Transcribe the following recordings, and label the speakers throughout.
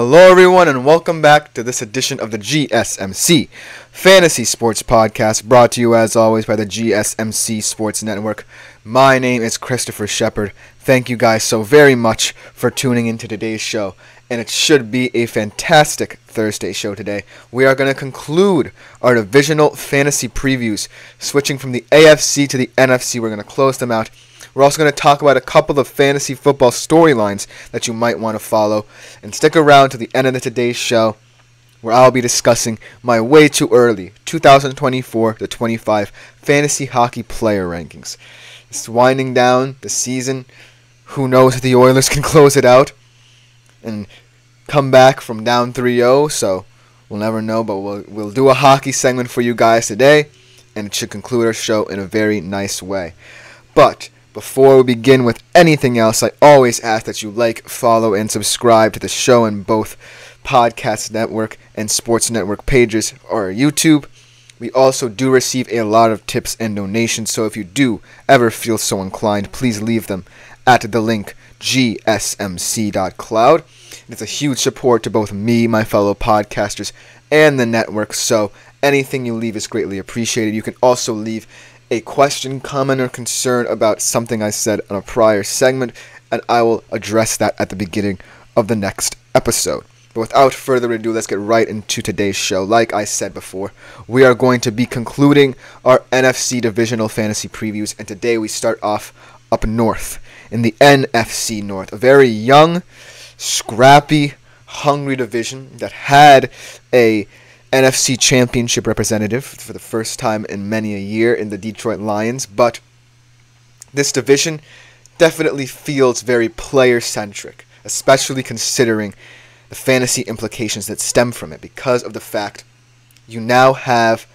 Speaker 1: Hello everyone and welcome back to this edition of the GSMC Fantasy Sports Podcast, brought to you as always by the GSMC Sports Network. My name is Christopher Shepard. Thank you guys so very much for tuning into today's show, and it should be a fantastic Thursday show today. We are going to conclude our divisional fantasy previews, switching from the AFC to the NFC. We're going to close them out. We're also going to talk about a couple of fantasy football storylines that you might want to follow. And stick around to the end of today's show, where I'll be discussing my way too early 2024-25 fantasy hockey player rankings. It's winding down the season. Who knows if the Oilers can close it out and come back from down 3-0. So we'll never know, but we'll do a hockey segment for you guys today, and it should conclude our show in a very nice way. But before we begin with anything else, I always ask that you like, follow, and subscribe to the show in both Podcast Network and Sports Network pages or YouTube. We also do receive a lot of tips and donations, so if you do ever feel so inclined, please leave them at the link gsmc.cloud. It's a huge support to both me, my fellow podcasters, and the network, so anything you leave is greatly appreciated. You can also leave a question, comment, or concern about something I said on a prior segment, and I will address that at the beginning of the next episode. But without further ado, let's get right into today's show. Like I said before, we are going to be concluding our NFC divisional fantasy previews, and today we start off up north in the NFC North, a very young, scrappy, hungry division that had a NFC Championship representative for the first time in many a year in the Detroit Lions, but this division definitely feels very player-centric, especially considering the fantasy implications that stem from it, because of the fact you now have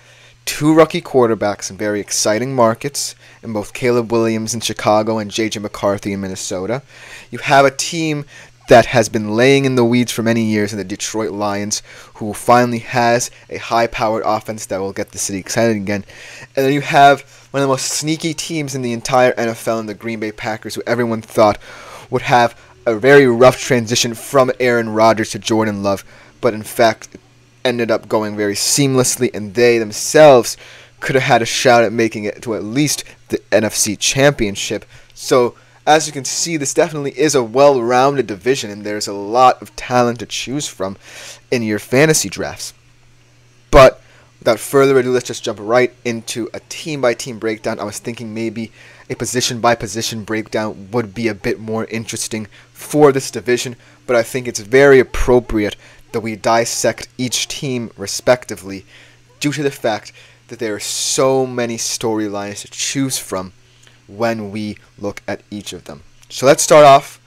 Speaker 1: two rookie quarterbacks in very exciting markets in both Caleb Williams in Chicago and J.J. McCarthy in Minnesota. You have a team that has been laying in the weeds for many years in the Detroit Lions, who finally has a high-powered offense that will get the city excited again. And then you have one of the most sneaky teams in the entire NFL in the Green Bay Packers, who everyone thought would have a very rough transition from Aaron Rodgers to Jordan Love, but in fact it ended up going very seamlessly, and they themselves could have had a shot at making it to at least the NFC Championship. So as you can see, this definitely is a well-rounded division, and there's a lot of talent to choose from in your fantasy drafts. But without further ado, let's just jump right into a team-by-team breakdown. I was thinking maybe a position-by-position breakdown would be a bit more interesting for this division, but I think it's very appropriate that we dissect each team respectively due to the fact that there are so many storylines to choose from when we look at each of them. So let's start off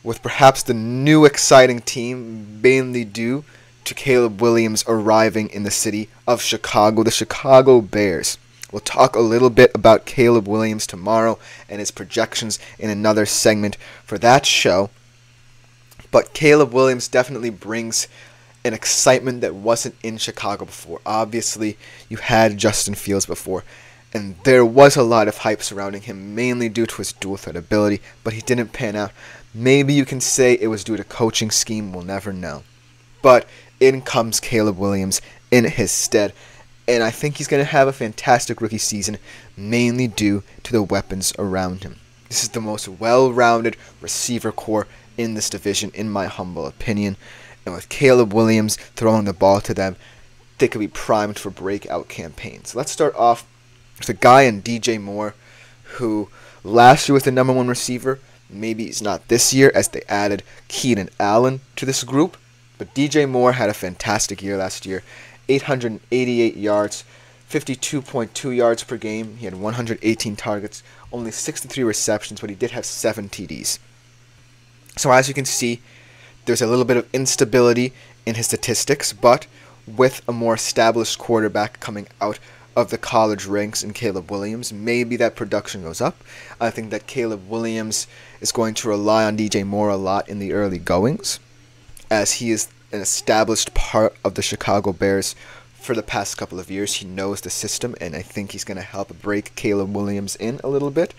Speaker 1: with perhaps the new exciting team, mainly due to Caleb Williams arriving in the city of Chicago, the Chicago Bears. We'll talk a little bit about Caleb Williams tomorrow and his projections in another segment for that show. But Caleb Williams definitely brings an excitement that wasn't in Chicago before. Obviously, you had Justin Fields before, and there was a lot of hype surrounding him, mainly due to his dual threat ability, but he didn't pan out. Maybe you can say it was due to coaching scheme, we'll never know. But in comes Caleb Williams in his stead, and I think he's going to have a fantastic rookie season, mainly due to the weapons around him. This is the most well-rounded receiver core in this division, in my humble opinion, and with Caleb Williams throwing the ball to them, they could be primed for breakout campaigns. Let's start off with a guy in DJ Moore, who last year was the number one receiver. Maybe he's not this year, as they added Keenan Allen to this group. But DJ Moore had a fantastic year last year. 888 yards, 52.2 yards per game. He had 118 targets, only 63 receptions, but he did have 7 TDs. So as you can see, there's a little bit of instability in his statistics, but with a more established quarterback coming out of the college ranks in Caleb Williams, maybe that production goes up. I think that Caleb Williams is going to rely on DJ Moore a lot in the early goings, as he is an established part of the Chicago Bears for the past couple of years. He knows the system, and I think he's going to help break Caleb Williams in a little bit.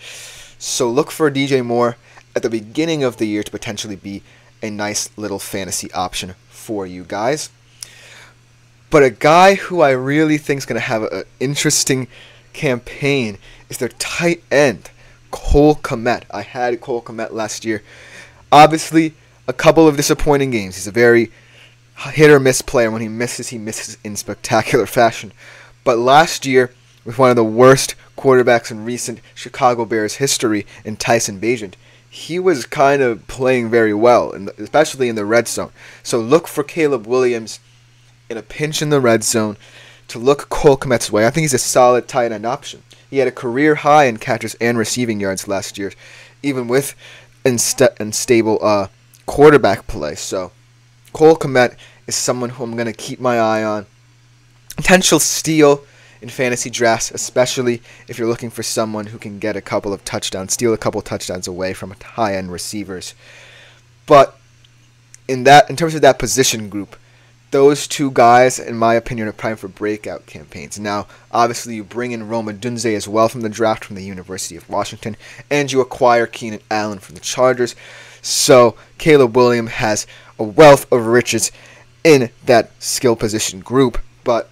Speaker 1: So look for DJ Moore at the beginning of the year to potentially be a nice little fantasy option for you guys. But a guy who I really think is going to have an interesting campaign is their tight end, Cole Kmet. I had Cole Kmet last year. Obviously, a couple of disappointing games. He's a very hit-or-miss player. When he misses in spectacular fashion. But last year, with one of the worst quarterbacks in recent Chicago Bears history in Tyson Bagent, he was kind of playing very well, especially in the red zone. So look for Caleb Williams in a pinch in the red zone to look Cole Kmet's way. I think he's a solid tight end option. He had a career high in catches and receiving yards last year, even with unstable quarterback play. So Cole Kmet is someone who I'm going to keep my eye on. Potential steal in fantasy drafts, especially if you're looking for someone who can get a couple of touchdowns, steal a couple of touchdowns away from high-end receivers. But in terms of that position group, those two guys, in my opinion, are prime for breakout campaigns. Now, obviously, you bring in Rome Odunze as well from the draft from the University of Washington, and you acquire Keenan Allen from the Chargers. So Caleb Williams has a wealth of riches in that skill position group. But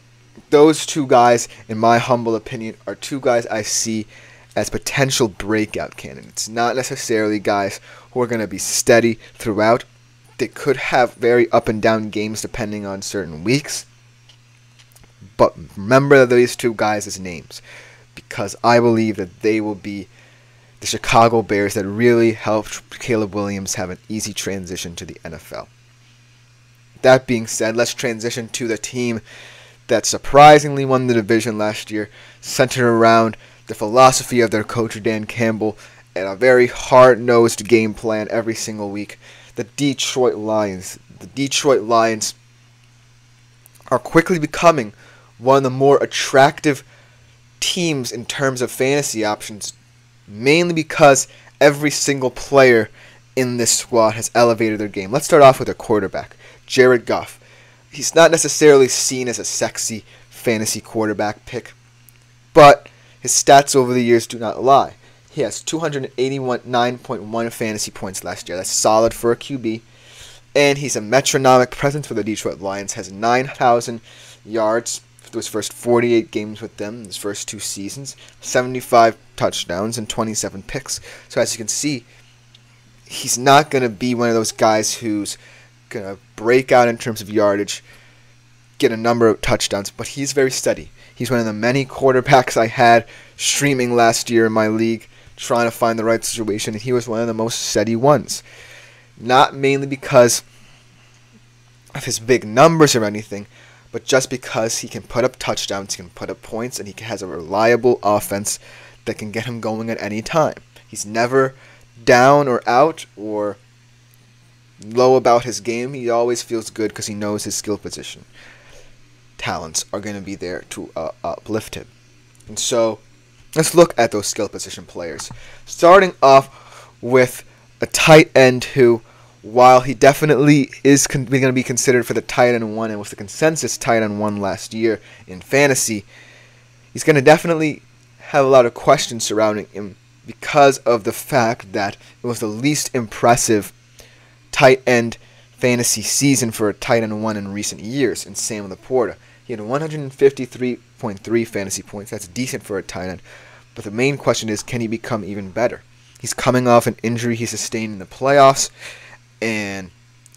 Speaker 1: those two guys, in my humble opinion, are two guys I see as potential breakout candidates. Not necessarily guys who are going to be steady throughout. They could have very up and down games depending on certain weeks. But remember these two guys' names, because I believe that they will be the Chicago Bears that really helped Caleb Williams have an easy transition to the NFL. That being said, let's transition to the team that surprisingly won the division last year, centered around the philosophy of their coach Dan Campbell and a very hard-nosed game plan every single week. The Detroit Lions. The Detroit Lions are quickly becoming one of the more attractive teams in terms of fantasy options, mainly because every single player in this squad has elevated their game. Let's start off with their quarterback, Jared Goff. He's not necessarily seen as a sexy fantasy quarterback pick, but his stats over the years do not lie. He has 289.1 fantasy points last year. That's solid for a QB. And he's a metronomic presence for the Detroit Lions. Has 9,000 yards through his first 48 games with them in his first two seasons. 75 touchdowns and 27 picks. So as you can see, he's not going to be one of those guys who's going to break out in terms of yardage, get a number of touchdowns, but he's very steady. He's one of the many quarterbacks I had streaming last year in my league, trying to find the right situation, and he was one of the most steady ones. Not mainly because of his big numbers or anything, but just because he can put up touchdowns, he can put up points, and he has a reliable offense that can get him going at any time. He's never down or out or low about his game. He always feels good because he knows his skill position talents are going to be there to uplift him. And so let's look at those skill position players. Starting off with a tight end who, while he definitely is going to be considered for the tight end one and was the consensus tight end one last year in fantasy, he's going to definitely have a lot of questions surrounding him because of the fact that it was the least impressive tight end fantasy season for a tight end one in recent years in Sam Laporta. He had 153.3 fantasy points. That's decent for a tight end. But the main question is, can he become even better? He's coming off an injury he sustained in the playoffs. And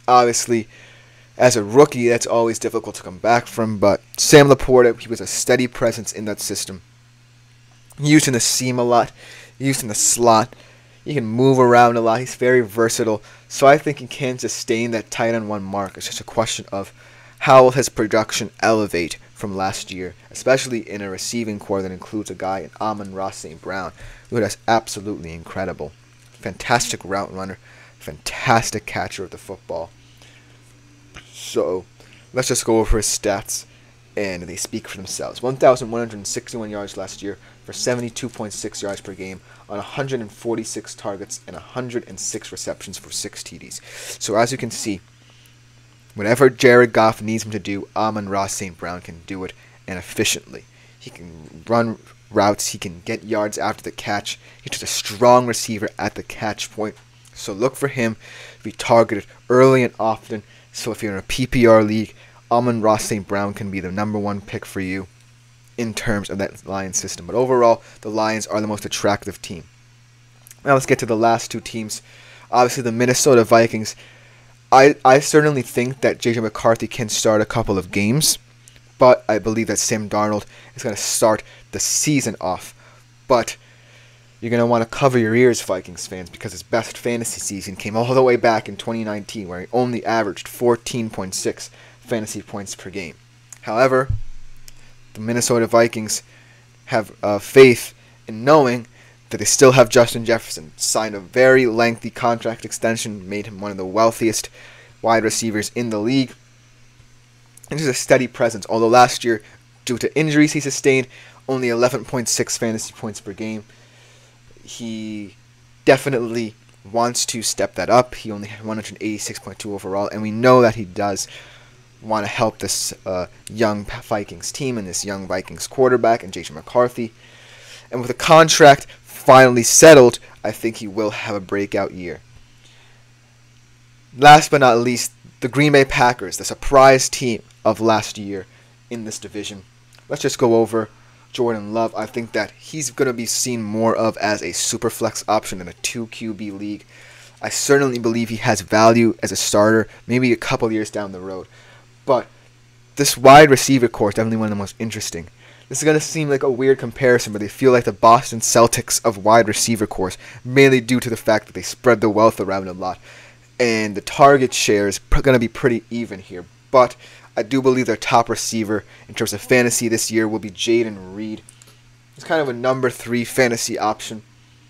Speaker 1: obviously, as a rookie, that's always difficult to come back from. But Sam Laporta, he was a steady presence in that system. Used in the seam a lot. Used in the slot. He can move around a lot. He's very versatile. So I think he can sustain that tight end one mark. It's just a question of how will his production elevate from last year, especially in a receiving core that includes a guy in Amon-Ra St. Brown, who is absolutely incredible. Fantastic route runner, fantastic catcher of the football. So let's just go over his stats, and they speak for themselves. 1,161 yards last year for 72.6 yards per game on 146 targets and 106 receptions for 6 TDs. So as you can see, whatever Jared Goff needs him to do, Amon-Ra St. Brown can do it, and efficiently. He can run routes, he can get yards after the catch. He's just a strong receiver at the catch point. So look for him to be targeted early and often. So if you're in a PPR league, Amon-Ra St. Brown can be the number one pick for you in terms of that Lions system. But overall, the Lions are the most attractive team. Now let's get to the last two teams. Obviously, the Minnesota Vikings. I certainly think that J.J. McCarthy can start a couple of games, but I believe that Sam Darnold is going to start the season off. But you're going to want to cover your ears, Vikings fans, because his best fantasy season came all the way back in 2019, where he only averaged 14.6 fantasy points per game. However, the Minnesota Vikings have faith in knowing that they still have Justin Jefferson, signed a very lengthy contract extension, made him one of the wealthiest wide receivers in the league. And just a steady presence, although last year, due to injuries he sustained, only 11.6 fantasy points per game. He definitely wants to step that up. He only had 186.2 overall, and we know that he does want to help this young Vikings team and this young Vikings quarterback and J.J. McCarthy. And with the contract finally settled, I think he will have a breakout year. Last but not least, the Green Bay Packers, the surprise team of last year in this division. Let's just go over Jordan Love. I think that he's going to be seen more of as a super flex option in a 2 QB league. I certainly believe he has value as a starter, maybe a couple years down the road. But this wide receiver core is definitely one of the most interesting. This is going to seem like a weird comparison, but they feel like the Boston Celtics of wide receiver cores, mainly due to the fact that they spread the wealth around a lot. And the target share is going to be pretty even here. But I do believe their top receiver in terms of fantasy this year will be Jaden Reed. He's kind of a number 3 fantasy option.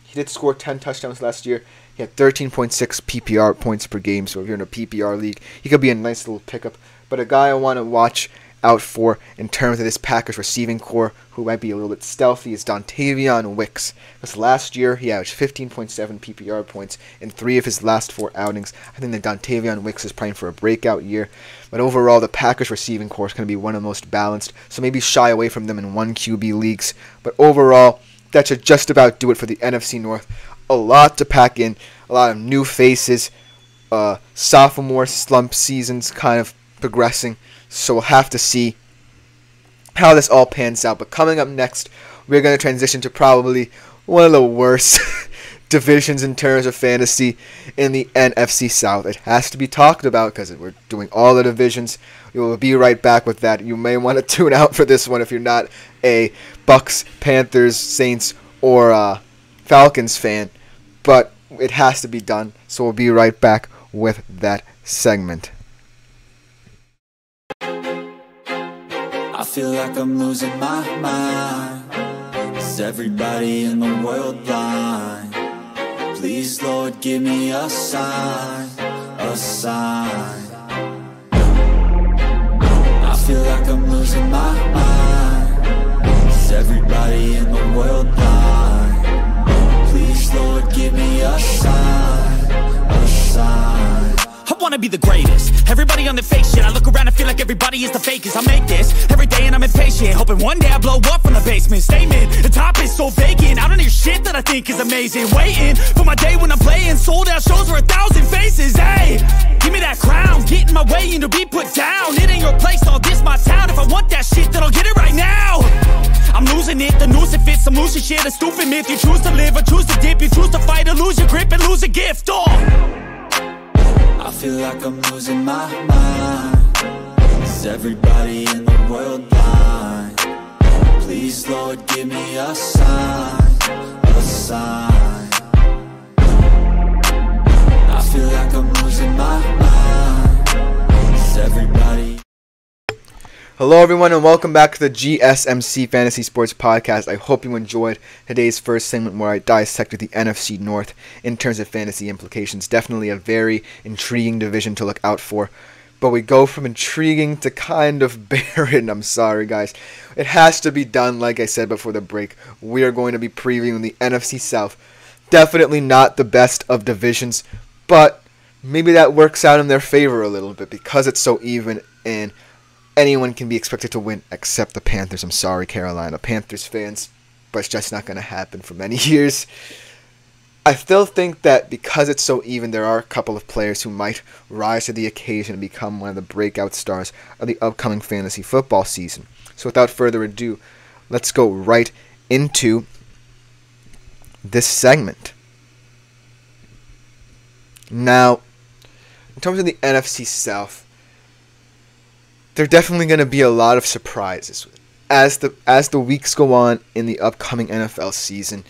Speaker 1: He did score 10 touchdowns last year. He had 13.6 PPR points per game, so if you're in a PPR league, he could be a nice little pickup. But a guy I want to watch out for in terms of this Packers receiving core, who might be a little bit stealthy, is Dontavion Wicks. Because last year he averaged 15.7 PPR points in 3 of his last 4 outings. I think that Dontavion Wicks is playing for a breakout year. But overall, the Packers receiving core is going to be one of the most balanced, so maybe shy away from them in 1 QB leagues. But overall, that should just about do it for the NFC North. A lot to pack in, a lot of new faces, sophomore slump seasons kind of progressing. So we'll have to see how this all pans out. But coming up next, we're going to transition to probably one of the worst divisions in terms of fantasy in the NFC South. It has to be talked about because we're doing all the divisions. We will be right back with that. You may want to tune out for this one if you're not a Bucks, Panthers, Saints, or Falcons fan. But it has to be done. So we'll be right back with that segment.
Speaker 2: I feel like I'm losing my mind. Is everybody in the world blind? Please, Lord, give me a sign, a sign. I feel like I'm losing my mind. Is everybody in the world blind? Please, Lord, give me a sign, a sign.
Speaker 3: I wanna be the greatest. Everybody on the fake shit. I look around and feel like everybody is the fakest. I make this every day and I'm impatient, hoping one day I blow up from the basement. Statement, the top is so vacant. I don't hear shit that I think is amazing. Waiting for my day when I'm playing sold out shows for 1,000 faces. Hey, give me that crown, get in my way and to be put down. It ain't your place, all this my town. If I want that shit, then I'll get it right now. I'm losing it, the noose it fits. I'm losing shit, a stupid myth. You choose to live or choose to dip. You choose to fight or lose your grip and lose a gift.
Speaker 2: I feel like I'm losing my mind. Is everybody in the world blind? Please, Lord, give me a sign, a sign. I feel like I'm losing my mind. Is everybody...
Speaker 1: Hello everyone and welcome back to the GSMC Fantasy Sports Podcast. I hope you enjoyed today's first segment where I dissected the NFC North in terms of fantasy implications. Definitely a very intriguing division to look out for. But we go from intriguing to kind of barren. I'm sorry guys. It has to be done, like I said before the break. We are going to be previewing the NFC South. Definitely not the best of divisions, but maybe that works out in their favor a little bit because it's so even and anyone can be expected to win except the Panthers. I'm sorry, Carolina Panthers fans, but it's just not going to happen for many years. I still think that because it's so even, there are a couple of players who might rise to the occasion and become one of the breakout stars of the upcoming fantasy football season. So without further ado, let's go right into this segment. Now, in terms of the NFC South, there are definitely going to be a lot of surprises. As the weeks go on in the upcoming NFL season,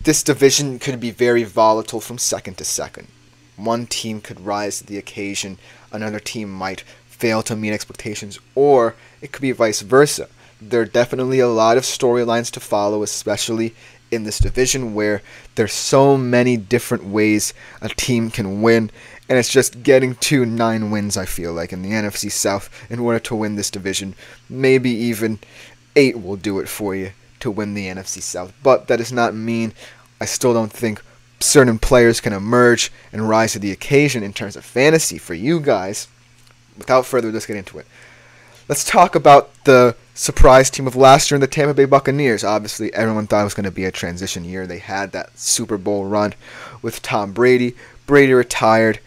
Speaker 1: this division could be very volatile from second to second. One team could rise to the occasion, another team might fail to meet expectations, or it could be vice versa. There are definitely a lot of storylines to follow, especially in this division where there's so many different ways a team can win, and it's just getting to 9 wins, I feel like, in the NFC South in order to win this division. Maybe even 8 will do it for you to win the NFC South. But that does not mean I still don't think certain players can emerge and rise to the occasion in terms of fantasy for you guys. Without further ado, let's get into it. Let's talk about the surprise team of last year in the Tampa Bay Buccaneers. Obviously, everyone thought it was going to be a transition year. They had that Super Bowl run with Tom Brady. Brady retired,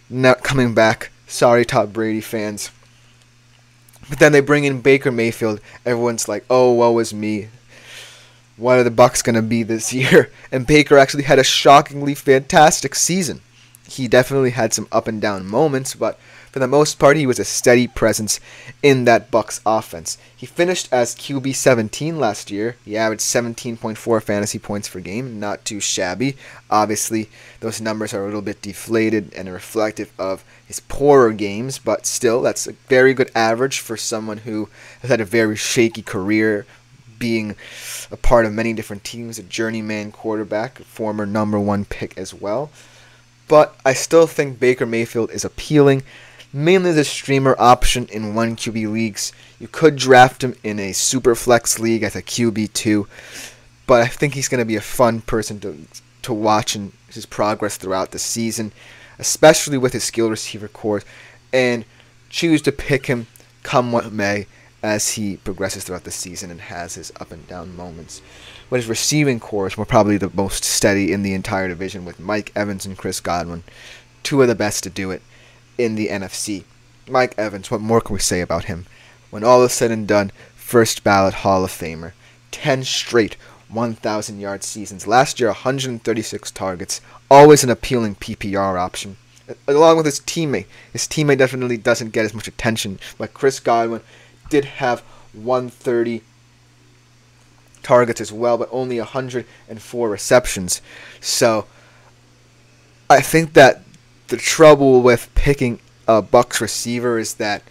Speaker 1: not coming back. Sorry, Tom Brady fans. But then they bring in Baker Mayfield. Everyone's like, oh, woe is me. What are the Bucs going to be this year? And Baker actually had a shockingly fantastic season. He definitely had some up and down moments, but for the most part, he was a steady presence in that Bucs offense. He finished as QB 17 last year. He averaged 17.4 fantasy points per game, not too shabby. Obviously, those numbers are a little bit deflated and reflective of his poorer games, but still, that's a very good average for someone who has had a very shaky career, being a part of many different teams, a journeyman quarterback, a former number 1 pick as well. But I still think Baker Mayfield is appealing, mainly as a streamer option in 1 QB leagues. You could draft him in a super flex league as a QB2, but I think he's going to be a fun person to watch and his progress throughout the season, especially with his skill receiver core, and choose to pick him come what may as he progresses throughout the season and has his up and down moments. But his receiving cores were probably the most steady in the entire division, with Mike Evans and Chris Godwin, 2 of the best to do it in the NFC. Mike Evans, what more can we say about him? When all is said and done, first ballot Hall of Famer. 10 straight 1,000-yard seasons. Last year, 136 targets. Always an appealing PPR option. Along with his teammate. His teammate definitely doesn't get as much attention, but Chris Godwin did have 130 targets as well, but only 104 receptions. So I think that the trouble with picking a Bucs receiver is that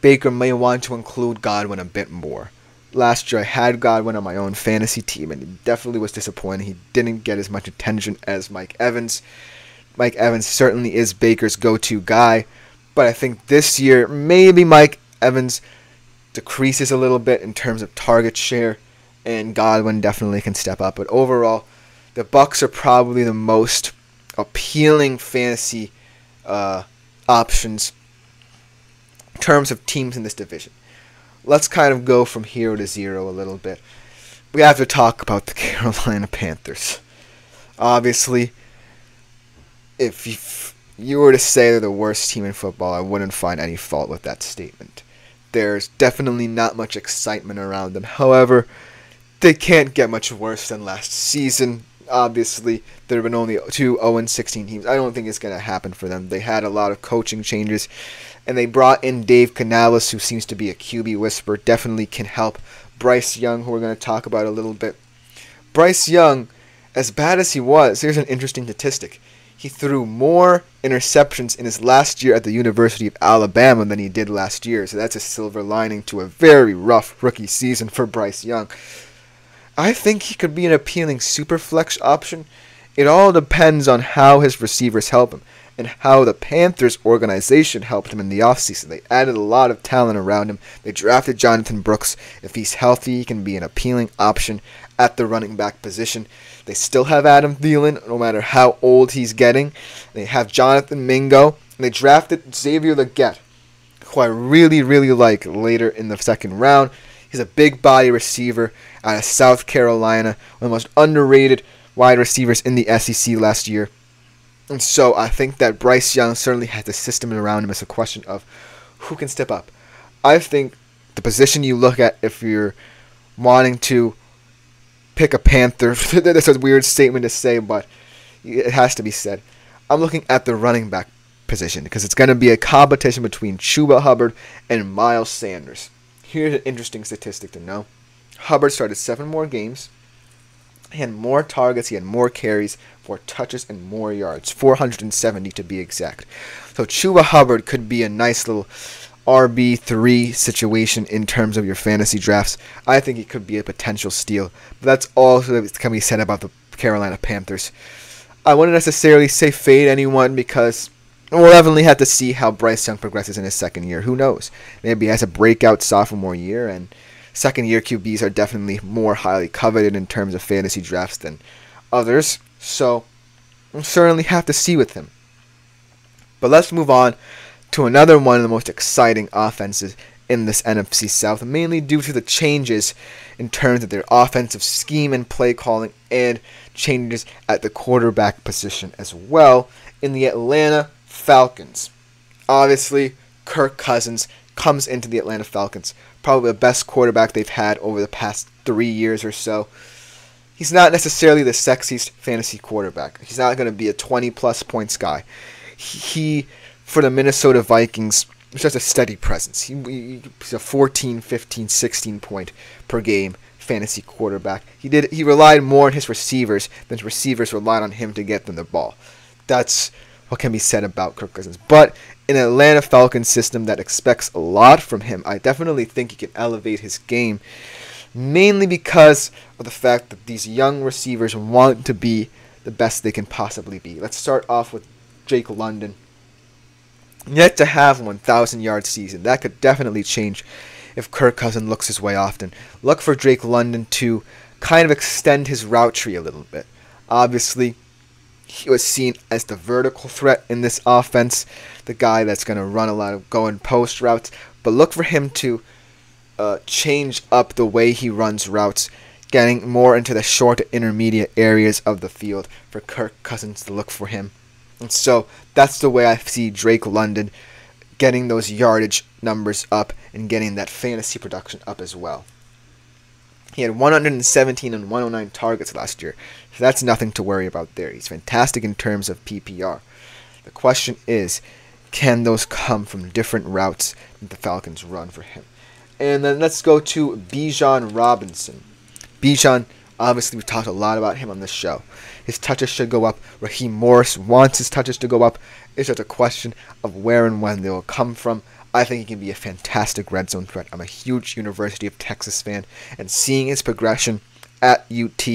Speaker 1: Baker may want to include Godwin a bit more. Last year I had Godwin on my own fantasy team, and it definitely was disappointing. He didn't get as much attention as Mike Evans. Mike Evans certainly is Baker's go-to guy, but I think this year maybe Mike Evans decreases a little bit in terms of target share, and Godwin definitely can step up. But overall, the Bucs are probably the most appealing fantasy options in terms of teams in this division. Let's kind of go from hero to zero a little bit. We have to talk about the Carolina Panthers. Obviously, if you were to say they're the worst team in football, I wouldn't find any fault with that statement. There's definitely not much excitement around them. However, they can't get much worse than last season. Obviously, there have been only 2 0-16 teams. I don't think it's going to happen for them. They had a lot of coaching changes, and they brought in Dave Canales, who seems to be a QB whisperer. Definitely can help Bryce Young, who we're going to talk about a little bit. Bryce Young, as bad as he was, here's an interesting statistic. He threw more interceptions in his last year at the University of Alabama than he did last year. So that's a silver lining to a very rough rookie season for Bryce Young. I think he could be an appealing super flex option. It all depends on how his receivers help him and how the Panthers organization helped him in the offseason. They added a lot of talent around him. They drafted Jonathan Brooks. If he's healthy, he can be an appealing option at the running back position. They still have Adam Thielen, no matter how old he's getting. They have Jonathan Mingo. And they drafted Xavier Legette, who I really, really like later in the second round. He's a big body receiver out of South Carolina, one of the most underrated wide receivers in the SEC last year. And so I think that Bryce Young certainly has the system around him. It's a question of who can step up. I think the position you look at if you're wanting to pick a Panther, that's a weird statement to say, but it has to be said. I'm looking at the running back position because it's going to be a competition between Chuba Hubbard and Miles Sanders. Here's an interesting statistic to know. Hubbard started 7 more games. He had more targets, he had more carries, more touches, and more yards. 470 to be exact. So Chuba Hubbard could be a nice little RB3 situation in terms of your fantasy drafts. I think he could be a potential steal. But that's all that can be said about the Carolina Panthers. I wouldn't necessarily say fade anyone because we'll definitely have to see how Bryce Young progresses in his second year. Who knows? Maybe he has a breakout sophomore year, and second-year QBs are definitely more highly coveted in terms of fantasy drafts than others. So we'll certainly have to see with him. But let's move on to another one of the most exciting offenses in this NFC South, mainly due to the changes in terms of their offensive scheme and play calling and changes at the quarterback position as well in the Atlanta Falcons. Obviously, Kirk Cousins comes into the Atlanta Falcons, probably the best quarterback they've had over the past 3 years or so. He's not necessarily the sexiest fantasy quarterback. He's not going to be a 20-plus points guy. He, for the Minnesota Vikings, is just a steady presence. He's a 14, 15, 16 point per game fantasy quarterback. He relied more on his receivers than his receivers relied on him to get them the ball. That's what can be said about Kirk Cousins. But in an Atlanta Falcons system that expects a lot from him, I definitely think he can elevate his game, mainly because of the fact that these young receivers want to be the best they can possibly be. Let's start off with Drake London. Yet to have a 1,000-yard season. That could definitely change if Kirk Cousins looks his way often. Look for Drake London to kind of extend his route tree a little bit. Obviously, he was seen as the vertical threat in this offense, the guy that's going to run a lot of go and post routes. But look for him to change up the way he runs routes, getting more into the short to intermediate areas of the field for Kirk Cousins to look for him. And so that's the way I see Drake London getting those yardage numbers up and getting that fantasy production up as well. He had 117 and 109 targets last year, so that's nothing to worry about there. He's fantastic in terms of PPR. The question is, can those come from different routes that the Falcons run for him? And then let's go to Bijan Robinson. Bijan, obviously we've talked a lot about him on this show. His touches should go up. Raheem Morris wants his touches to go up. It's just a question of where and when they will come from. I think he can be a fantastic red zone threat. I'm a huge University of Texas fan, and seeing his progression at UT,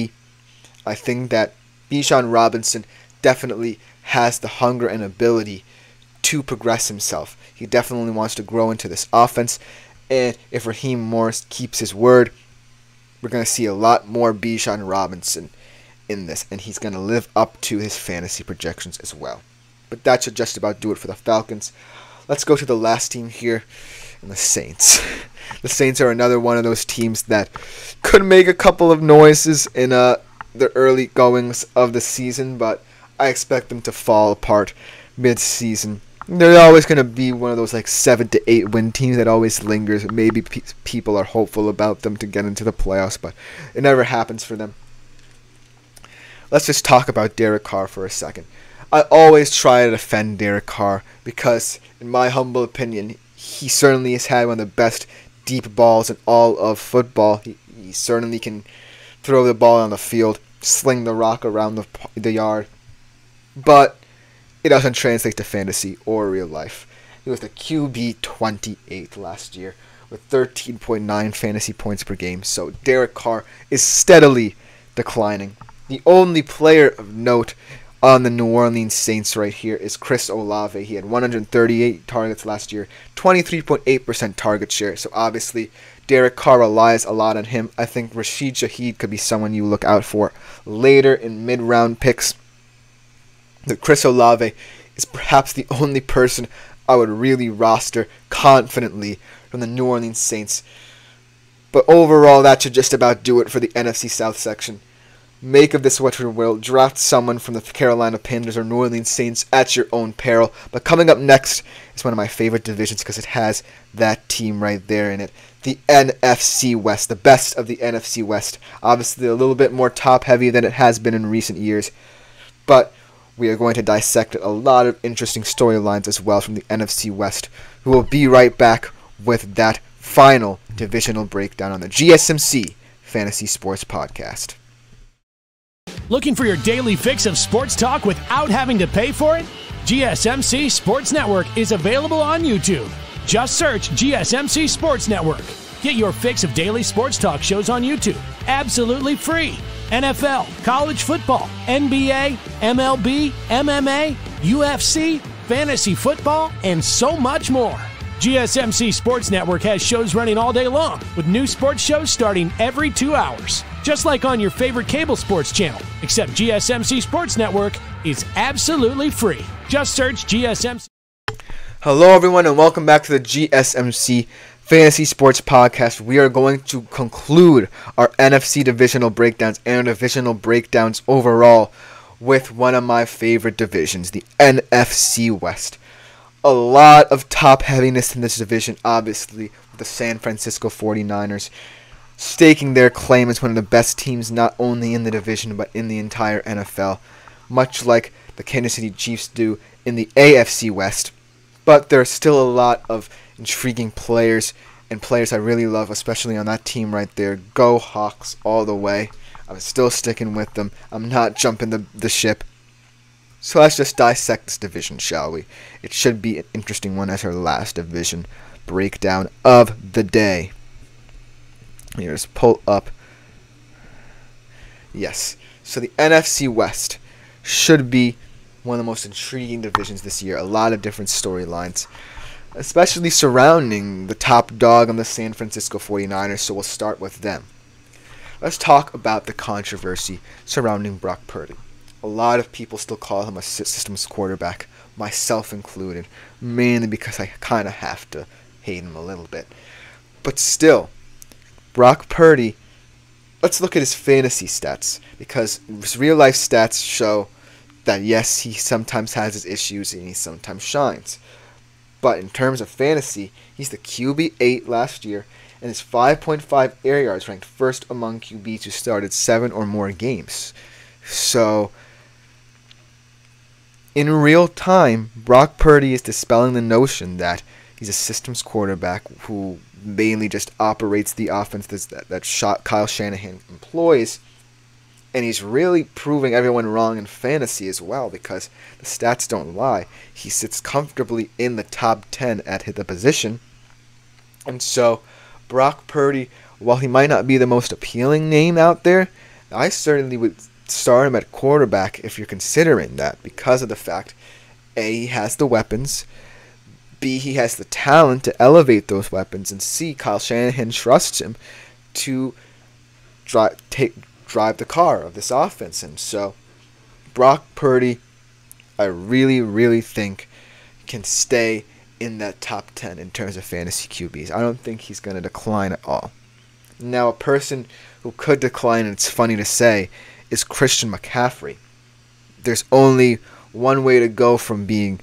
Speaker 1: I think that Bijan Robinson definitely has the hunger and ability to progress himself. He definitely wants to grow into this offense, and if Raheem Morris keeps his word, we're going to see a lot more Bijan Robinson in this, and he's going to live up to his fantasy projections as well. But that should just about do it for the Falcons. Let's go to the last team here, and the Saints. The Saints are another one of those teams that could make a couple of noises in the early goings of the season, but I expect them to fall apart mid-season. They're always going to be one of those like 7 to 8 win teams that always lingers. Maybe people are hopeful about them to get into the playoffs, but it never happens for them. Let's just talk about Derek Carr for a second. I always try to defend Derek Carr because, in my humble opinion, he certainly has had one of the best deep balls in all of football. He certainly can throw the ball on the field, sling the rock around the yard, but it doesn't translate to fantasy or real life. He was the QB 28 last year with 13.9 fantasy points per game, so Derek Carr is steadily declining. The only player of note on the New Orleans Saints right here is Chris Olave. He had 138 targets last year, 23.8% target share. So obviously, Derek Carr relies a lot on him. I think Rashid Shaheed could be someone you look out for later in mid-round picks. The Chris Olave is perhaps the only person I would really roster confidently from the New Orleans Saints. But overall, that should just about do it for the NFC South section. Make of this what you will. Draft someone from the Carolina Panthers or New Orleans Saints at your own peril. But coming up next is one of my favorite divisions because it has that team right there in it. The NFC West, the best of the NFC West. Obviously a little bit more top-heavy than it has been in recent years. But we are going to dissect a lot of interesting storylines as well from the NFC West. We will be right back with that final divisional breakdown on the GSMC Fantasy Sports Podcast.
Speaker 4: Looking for your daily fix of sports talk without having to pay for it? GSMC Sports Network is available on YouTube. Just search GSMC Sports Network. Get your fix of daily sports talk shows on YouTube, absolutely free. NFL, college football, NBA, MLB, MMA, UFC, fantasy football, and so much more. GSMC Sports Network has shows running all day long, with new sports shows starting every 2 hours. Just like on your favorite cable sports channel, except GSMC Sports Network is absolutely free. Just search GSMC.
Speaker 1: Hello everyone and welcome back to the GSMC Fantasy Sports Podcast. We are going to conclude our NFC divisional breakdowns and divisional breakdowns overall with one of my favorite divisions, the NFC West. A lot of top heaviness in this division, obviously, with the San Francisco 49ers staking their claim as one of the best teams not only in the division but in the entire NFL, much like the Kansas City Chiefs do in the AFC West. But there are still a lot of intriguing players and players I really love, especially on that team right there. Go Hawks all the way. I'm still sticking with them. I'm not jumping the ship. So let's just dissect this division, shall we? It should be an interesting one as our last division breakdown of the day. Just pull up. Yes. So the NFC West should be one of the most intriguing divisions this year. A lot of different storylines, especially surrounding the top dog on the San Francisco 49ers. So we'll start with them. Let's talk about the controversy surrounding Brock Purdy. A lot of people still call him a systems quarterback, myself included, mainly because I kind of have to hate him a little bit. But still, Brock Purdy, let's look at his fantasy stats, because his real-life stats show that, yes, he sometimes has his issues and he sometimes shines. But in terms of fantasy, he's the QB 8 last year, and his 5.5 air yards ranked first among QBs who started 7 or more games. So, in real time, Brock Purdy is dispelling the notion that he's a systems quarterback who mainly just operates the offense that Kyle Shanahan employs. And he's really proving everyone wrong in fantasy as well, because the stats don't lie. He sits comfortably in the top 10 at the position. And so, Brock Purdy, while he might not be the most appealing name out there, I certainly would start him at quarterback if you're considering that, because of the fact, A, he has the weapons, B, he has the talent to elevate those weapons, and C, Kyle Shanahan trusts him to drive the car of this offense. And so Brock Purdy, I really, really think can stay in that top 10 in terms of fantasy QBs. I don't think he's going to decline at all. Now, a person who could decline, and it's funny to say, is Christian McCaffrey. There's only one way to go from being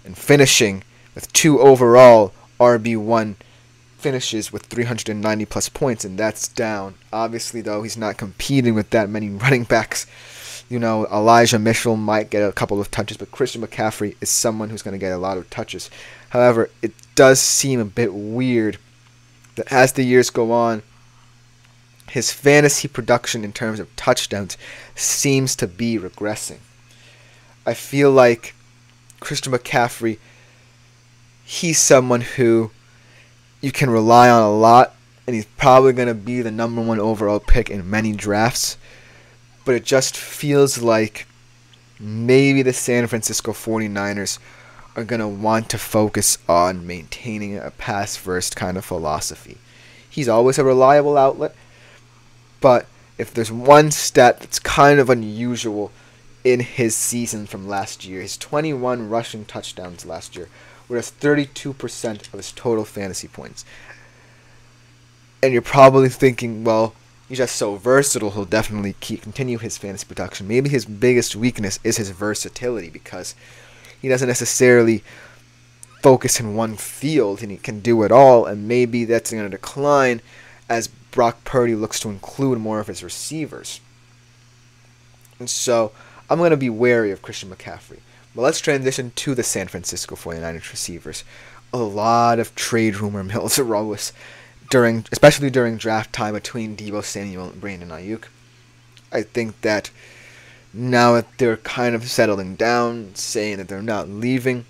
Speaker 1: and finishing with 2 overall RB1 finishes with 390 plus points, and that's down. Obviously, though, he's not competing with that many running backs. You know, Elijah Mitchell might get a couple of touches, but Christian McCaffrey is someone who's going to get a lot of touches. However, it does seem a bit weird that as the years go on, his fantasy production in terms of touchdowns seems to be regressing. I feel like Christian McCaffrey, he's someone who you can rely on a lot, and he's probably going to be the number 1 overall pick in many drafts. But it just feels like maybe the San Francisco 49ers are going to want to focus on maintaining a pass-first kind of philosophy. He's always a reliable outlet, but if there's one stat that's kind of unusual in his season from last year, his 21 rushing touchdowns last year, whereas 32% of his total fantasy points. And you're probably thinking, well, He's just so versatile. He'll definitely continue his fantasy production. Maybe his biggest weakness is his versatility, because he doesn't necessarily focus in one field, and he can do it all, and maybe that's going to decline as Brock Purdy looks to include more of his receivers. And so I'm going to be wary of Christian McCaffrey. But let's transition to the San Francisco 49ers receivers. A lot of trade rumor mills arose, especially during draft time, between Deebo Samuel and Brandon Ayuk. I think that now that they're kind of settling down, saying that they're not leaving,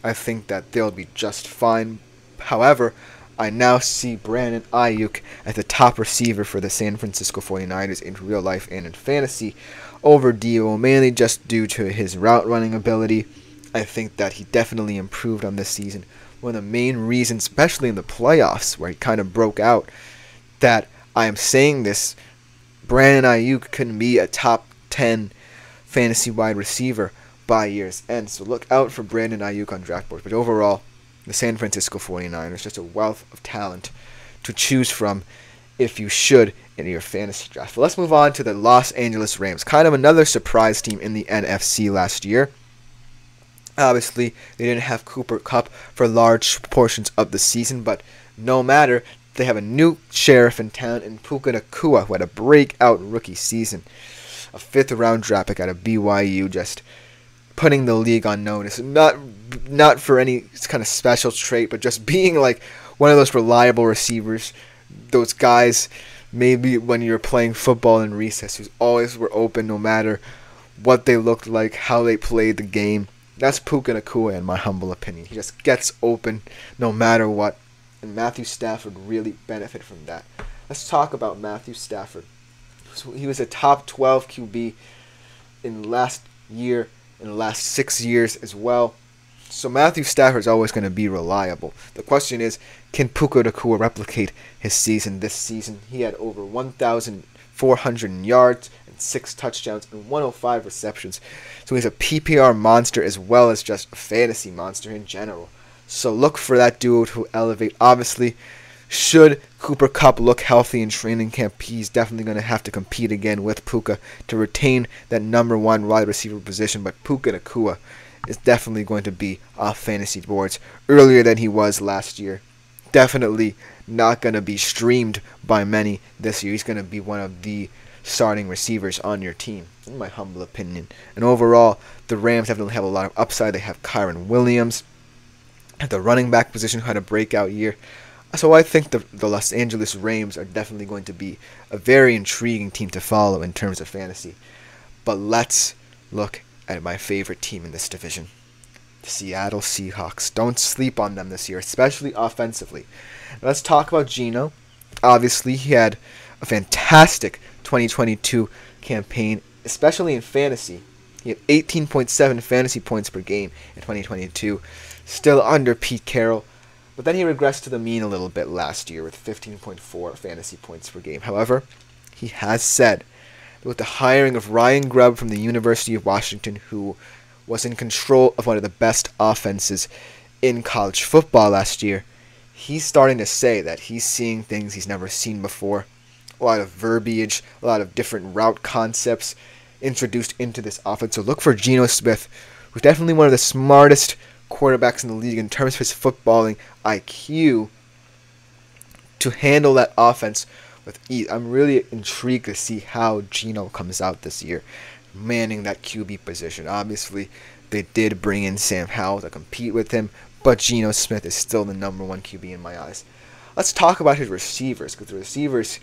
Speaker 1: I think that they'll be just fine. However, I now see Brandon Ayuk as the top receiver for the San Francisco 49ers in real life and in fantasy over Deebo, mainly just due to his route running ability. I think that he definitely improved on this season. One of the main reasons, especially in the playoffs, where he kind of broke out, that I am saying this, Brandon Ayuk can be a top 10 fantasy wide receiver by year's end. So look out for Brandon Ayuk on draft boards. But overall, the San Francisco 49ers, just a wealth of talent to choose from if you should in your fantasy draft. But let's move on to the Los Angeles Rams. Kind of another surprise team in the NFC last year. Obviously, they didn't have Cooper Kupp for large portions of the season, but no matter, they have a new sheriff in town in Puka Nacua, who had a breakout rookie season. A 5th-round draft pick out of BYU, just putting the league on notice. Not for any kind of special trait, but just being like one of those reliable receivers. Those guys, maybe when you're playing football in recess, who always were open no matter what they looked like, how they played the game. That's Puka Nacua, in my humble opinion. He just gets open no matter what. And Matthew Stafford really benefited from that. Let's talk about Matthew Stafford. He was a top 12 QB in last year, in the last 6 years as well. So Matthew Stafford is always going to be reliable. The question is, can Puka Nacua replicate his season this season? He had over 1,400 yards and 6 touchdowns and 105 receptions. So he's a PPR monster as well as just a fantasy monster in general. So look for that duo to elevate. Obviously, should Cooper Kupp look healthy in training camp, he's definitely going to have to compete again with Puka to retain that number 1 wide receiver position. But Puka Nacua is definitely going to be off fantasy boards earlier than he was last year. Definitely not going to be streamed by many this year. He's going to be one of the starting receivers on your team, in my humble opinion. And overall, the Rams definitely have a lot of upside. They have Kyron Williams at the running back position, who had a breakout year. So I think the Los Angeles Rams are definitely going to be a very intriguing team to follow in terms of fantasy. But let's look at my favorite team in this division, the Seattle Seahawks. Don't sleep on them this year, especially offensively. Let's talk about Geno. Obviously, he had a fantastic 2022 campaign, especially in fantasy. He had 18.7 fantasy points per game in 2022, still under Pete Carroll. But then he regressed to the mean a little bit last year with 15.4 fantasy points per game. However, he has said that with the hiring of Ryan Grubb from the University of Washington, who was in control of one of the best offenses in college football last year, he's starting to say that he's seeing things he's never seen before. A lot of verbiage, a lot of different route concepts introduced into this offense. So look for Geno Smith, who's definitely one of the smartest quarterbacks in the league in terms of his footballing IQ, to handle that offense with ease. I'm really intrigued to see how Geno comes out this year, manning that QB position. Obviously, they did bring in Sam Howell to compete with him, but Geno Smith is still the number 1 QB in my eyes. Let's talk about his receivers, because the receivers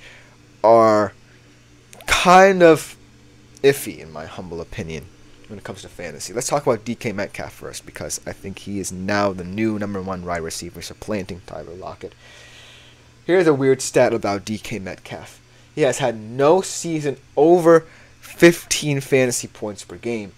Speaker 1: are kind of iffy, in my humble opinion, when it comes to fantasy. Let's talk about DK Metcalf first, because I think he is now the new number 1 wide receiver, supplanting Tyler Lockett. Here's a weird stat about DK Metcalf. He has had no season over 15 fantasy points per game,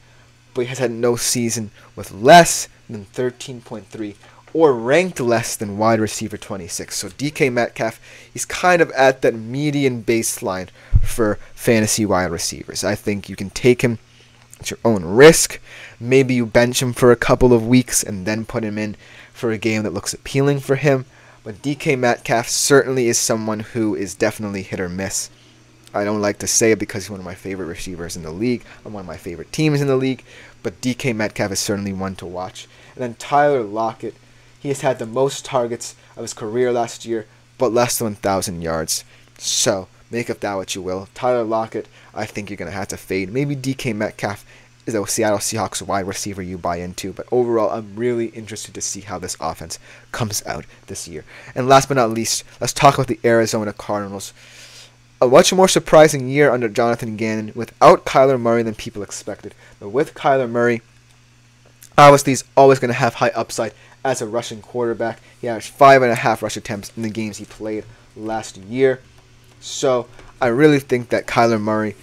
Speaker 1: but he has had no season with less than 13.3 or ranked less than wide receiver 26. So DK Metcalf, he's kind of at that median baseline for fantasy wide receivers. I think you can take him at your own risk. Maybe you bench him for a couple of weeks and then put him in for a game that looks appealing for him. But DK Metcalf certainly is someone who is definitely hit or miss. I don't like to say it because he's one of my favorite receivers in the league, and one of my favorite teams in the league, but DK Metcalf is certainly one to watch. And then Tyler Lockett, he has had the most targets of his career last year, but less than 1,000 yards. So, make of that what you will. Tyler Lockett, I think you're going to have to fade. Maybe DK Metcalf is a Seattle Seahawks wide receiver you buy into, but overall, I'm really interested to see how this offense comes out this year. And last but not least, let's talk about the Arizona Cardinals. A much more surprising year under Jonathan Gannon without Kyler Murray than people expected. But with Kyler Murray, obviously he's always going to have high upside as a rushing quarterback. He averaged 5.5 rush attempts in the games he played last year. So I really think that Kyler Murray,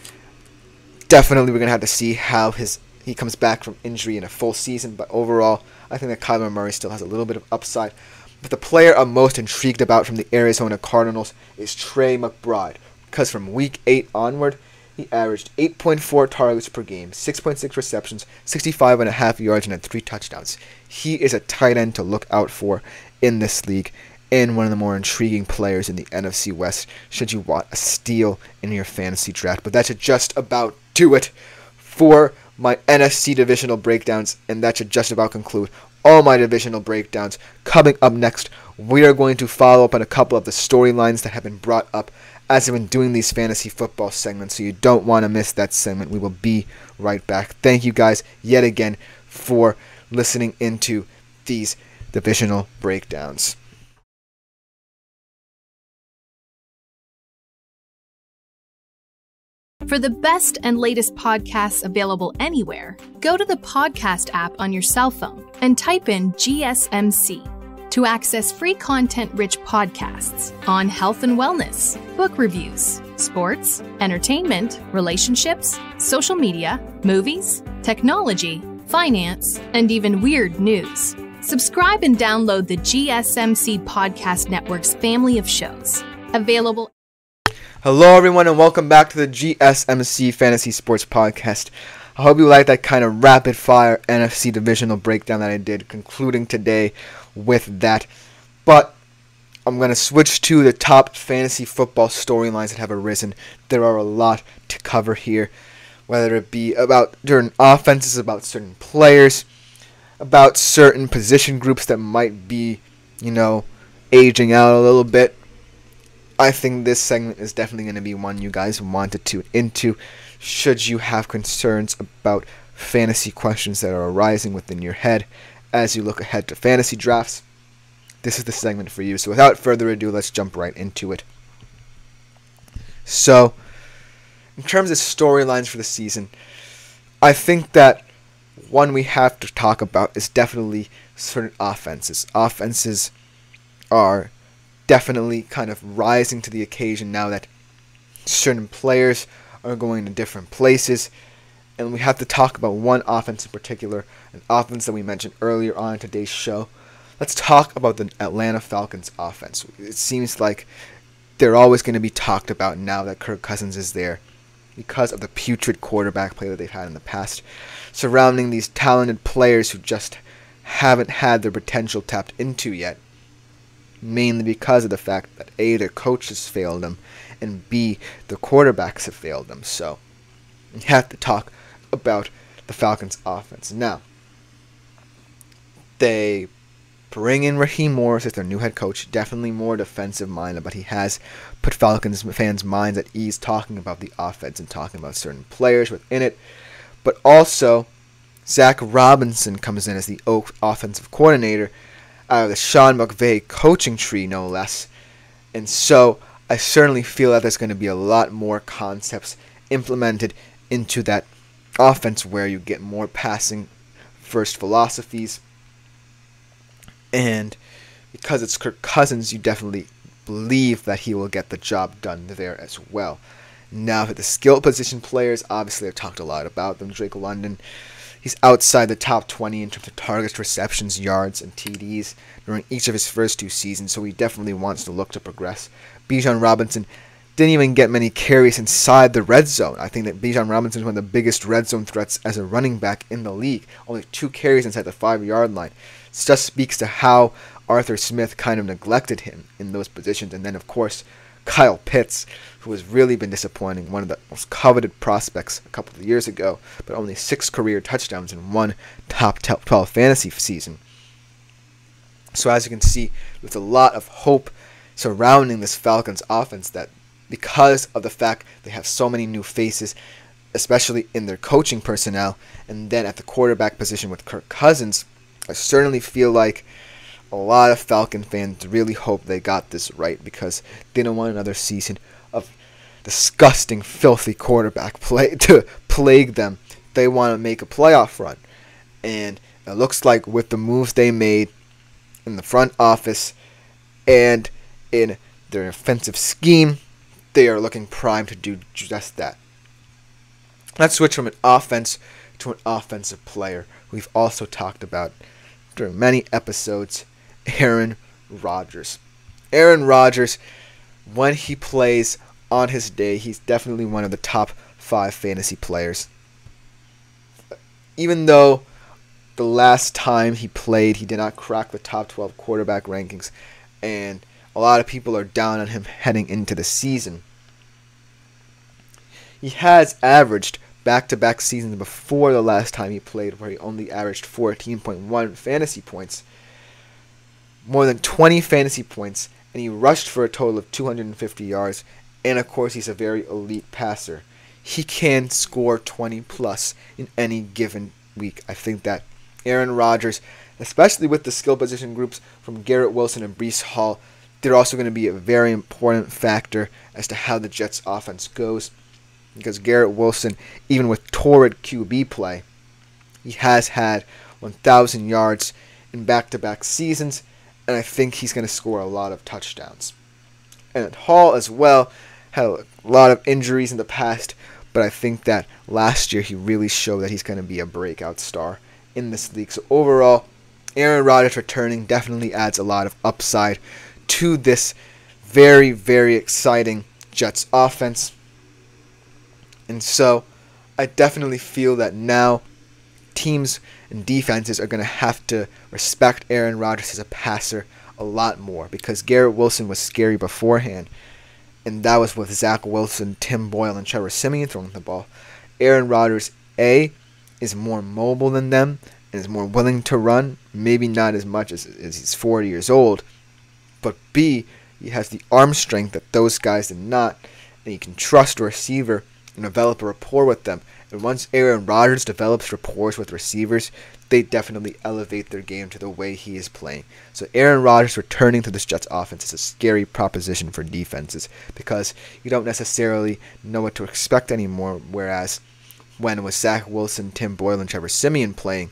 Speaker 1: definitely we're going to have to see how he comes back from injury in a full season. But overall, I think that Kyler Murray still has a little bit of upside. But the player I'm most intrigued about from the Arizona Cardinals is Trey McBride. Because from week 8 onward, he averaged 8.4 targets per game, 6.6 receptions, 65.5 yards, and had 3 touchdowns. He is a tight end to look out for in this league, and one of the more intriguing players in the NFC West should you want a steal in your fantasy draft. But that should just about do it for my NFC divisional breakdowns, and that should just about conclude all my divisional breakdowns. Coming up next, we are going to follow up on a couple of the storylines that have been brought up as I've been doing these fantasy football segments, so you don't want to miss that segment. We will be right back. Thank you guys yet again for listening into these divisional breakdowns.
Speaker 5: For the best and latest podcasts available anywhere, go to the podcast app on your cell phone and type in GSMC to access free content-rich podcasts on health and wellness, book reviews, sports, entertainment, relationships, social media, movies, technology, finance, and even weird news. Subscribe and download the GSMC Podcast Network's family of shows. Available.
Speaker 1: Hello everyone and welcome back to the GSMC Fantasy Sports Podcast. I hope you like that kind of rapid fire NFC divisional breakdown that I did, concluding today with that. But I'm going to switch to the top fantasy football storylines that have arisen. There are a lot to cover here, whether it be about certain offenses, about certain players, about certain position groups that might be, aging out a little bit. I think this segment is definitely going to be one you guys want to tune into should you have concerns about fantasy questions that are arising within your head as you look ahead to fantasy drafts. This is the segment for you. So without further ado, let's jump right into it. So, in terms of storylines for the season, I think that one we have to talk about is definitely certain offenses. Offenses are definitely kind of rising to the occasion now that certain players are going to different places. And we have to talk about one offense in particular, an offense that we mentioned earlier on in today's show. Let's talk about the Atlanta Falcons offense. It seems like they're always going to be talked about now that Kirk Cousins is there because of the putrid quarterback play that they've had in the past, surrounding these talented players who just haven't had their potential tapped into yet, mainly because of the fact that A, their coaches failed them, and B, the quarterbacks have failed them. So you have to talk about the Falcons offense. Now, they bring in Raheem Morris as their new head coach, definitely more defensive minded, but he has put Falcons fans' minds at ease talking about the offense and talking about certain players within it. But also, Zach Robinson comes in as the offensive coordinator out of the Sean McVay coaching tree, no less. And so I certainly feel that there's going to be a lot more concepts implemented into that offense where you get more passing first philosophies. And because it's Kirk Cousins, you definitely believe that he will get the job done there as well. Now, for the skill position players, obviously I've talked a lot about them. Drake London, he's outside the top 20 in terms of targets, receptions, yards, and TDs during each of his first 2 seasons, so he definitely wants to look to progress. Bijan Robinson didn't even get many carries inside the red zone. I think that Bijan Robinson is one of the biggest red zone threats as a running back in the league. Only 2 carries inside the 5-yard line. This just speaks to how Arthur Smith kind of neglected him in those positions. And then, of course, Kyle Pitts, who has really been disappointing, one of the most coveted prospects a couple of years ago, but only 6 career touchdowns in one top 12 fantasy season. So as you can see, there's a lot of hope surrounding this Falcons offense, that because of the fact they have so many new faces, especially in their coaching personnel, and then at the quarterback position with Kirk Cousins, I certainly feel like a lot of Falcon fans really hope they got this right, because they don't want another season of disgusting, filthy quarterback play to plague them. They want to make a playoff run. And it looks like with the moves they made in the front office and in their offensive scheme, they are looking primed to do just that. Let's switch from an offense to an offensive player we've also talked about during many episodes, Aaron Rodgers. Aaron Rodgers, when he plays on his day, he's definitely one of the top 5 fantasy players. Even though the last time he played, he did not crack the top 12 quarterback rankings, and a lot of people are down on him heading into the season. He has averaged back-to-back seasons before the last time he played, where he only averaged 14.1 fantasy points, more than 20 fantasy points, and he rushed for a total of 250 yards, and of course he's a very elite passer. He can score 20 plus in any given week. I think that Aaron Rodgers, especially with the skill position groups from Garrett Wilson and Breece Hall, they're also going to be a very important factor as to how the Jets offense goes, because Garrett Wilson, even with torrid QB play, he has had 1,000 yards in back-to-back seasons, and I think he's going to score a lot of touchdowns. And Hall as well had a lot of injuries in the past, but I think that last year he really showed that he's going to be a breakout star in this league. So overall, Aaron Rodgers returning definitely adds a lot of upside to this very, very exciting Jets offense. And so I definitely feel that now teams and defenses are going to have to respect Aaron Rodgers as a passer a lot more, because Garrett Wilson was scary beforehand, and that was with Zach Wilson, Tim Boyle, and Trevor Siemian throwing the ball. Aaron Rodgers, A, is more mobile than them and is more willing to run, maybe not as much as he's 40 years old, but B, he has the arm strength that those guys did not, and he can trust a receiver and develop a rapport with them. And once Aaron Rodgers develops rapport with receivers, they definitely elevate their game to the way he is playing. So Aaron Rodgers returning to this Jets offense is a scary proposition for defenses, because you don't necessarily know what to expect anymore, whereas when with Zach Wilson, Tim Boyle, and Trevor Siemian playing,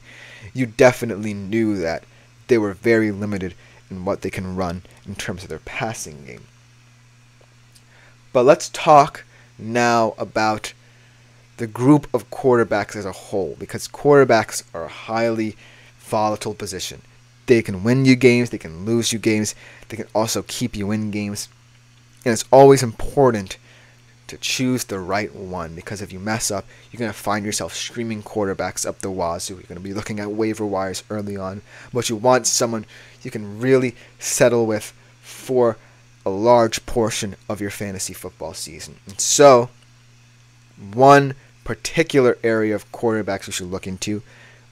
Speaker 1: you definitely knew that they were very limited in what they can run in terms of their passing game. But let's talk now about the group of quarterbacks as a whole, because quarterbacks are a highly volatile position. They can win you games, they can lose you games, they can also keep you in games, and it's always important to choose the right one, because if you mess up, you're going to find yourself streaming quarterbacks up the wazoo. You're going to be looking at waiver wires early on, but you want someone you can really settle with for a large portion of your fantasy football season. And so, one particular area of quarterbacks we should look into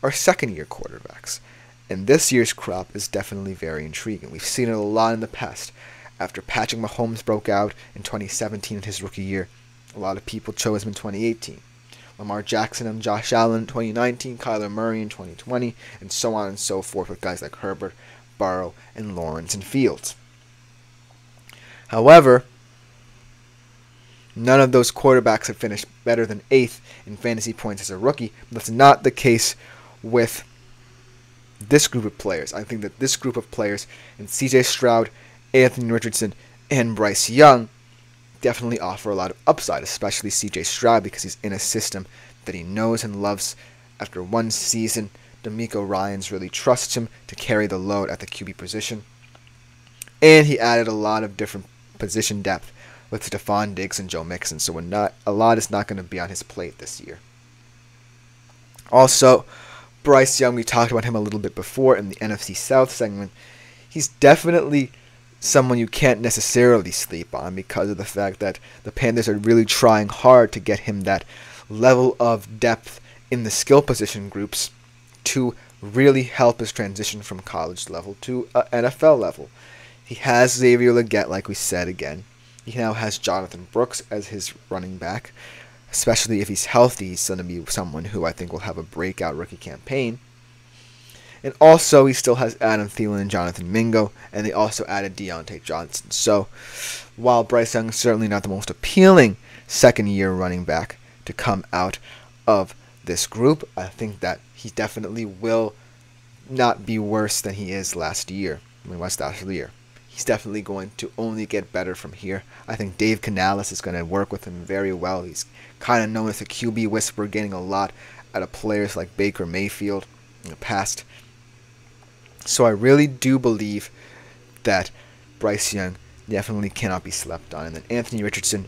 Speaker 1: are second-year quarterbacks. And this year's crop is definitely very intriguing. We've seen it a lot in the past. After Patrick Mahomes broke out in 2017 in his rookie year, a lot of people chose him in 2018. Lamar Jackson and Josh Allen in 2019, Kyler Murray in 2020, and so on and so forth with guys like Herbert, Burrow, and Lawrence and Fields. However, none of those quarterbacks have finished better than 8th in fantasy points as a rookie. But that's not the case with this group of players. I think that this group of players, and C.J. Stroud, Anthony Richardson, and Bryce Young, definitely offer a lot of upside, especially C.J. Stroud, because he's in a system that he knows and loves. After one season, DeMeco Ryans really trusts him to carry the load at the QB position. And he added a lot of different position depth with Stephon Diggs and Joe Mixon, so a lot is not going to be on his plate this year. Also, Bryce Young, we talked about him a little bit before in the NFC South segment. He's definitely someone you can't necessarily sleep on because of the fact that the Panthers are really trying hard to get him that level of depth in the skill position groups to really help his transition from college level to NFL level. He has Xavier Legette, like we said again. He now has Jonathan Brooks as his running back. Especially if he's healthy, he's going to be someone who I think will have a breakout rookie campaign. And also, he still has Adam Thielen and Jonathan Mingo, and they also added Deontay Johnson. So, while Bryce Young is certainly not the most appealing second-year running back to come out of this group, I think that he definitely will not be worse than he is last year. He's definitely going to only get better from here. I think Dave Canales is going to work with him very well. He's kind of known as a QB whisperer, getting a lot out of players like Baker Mayfield in the past. So I really do believe that Bryce Young definitely cannot be slept on. And then Anthony Richardson,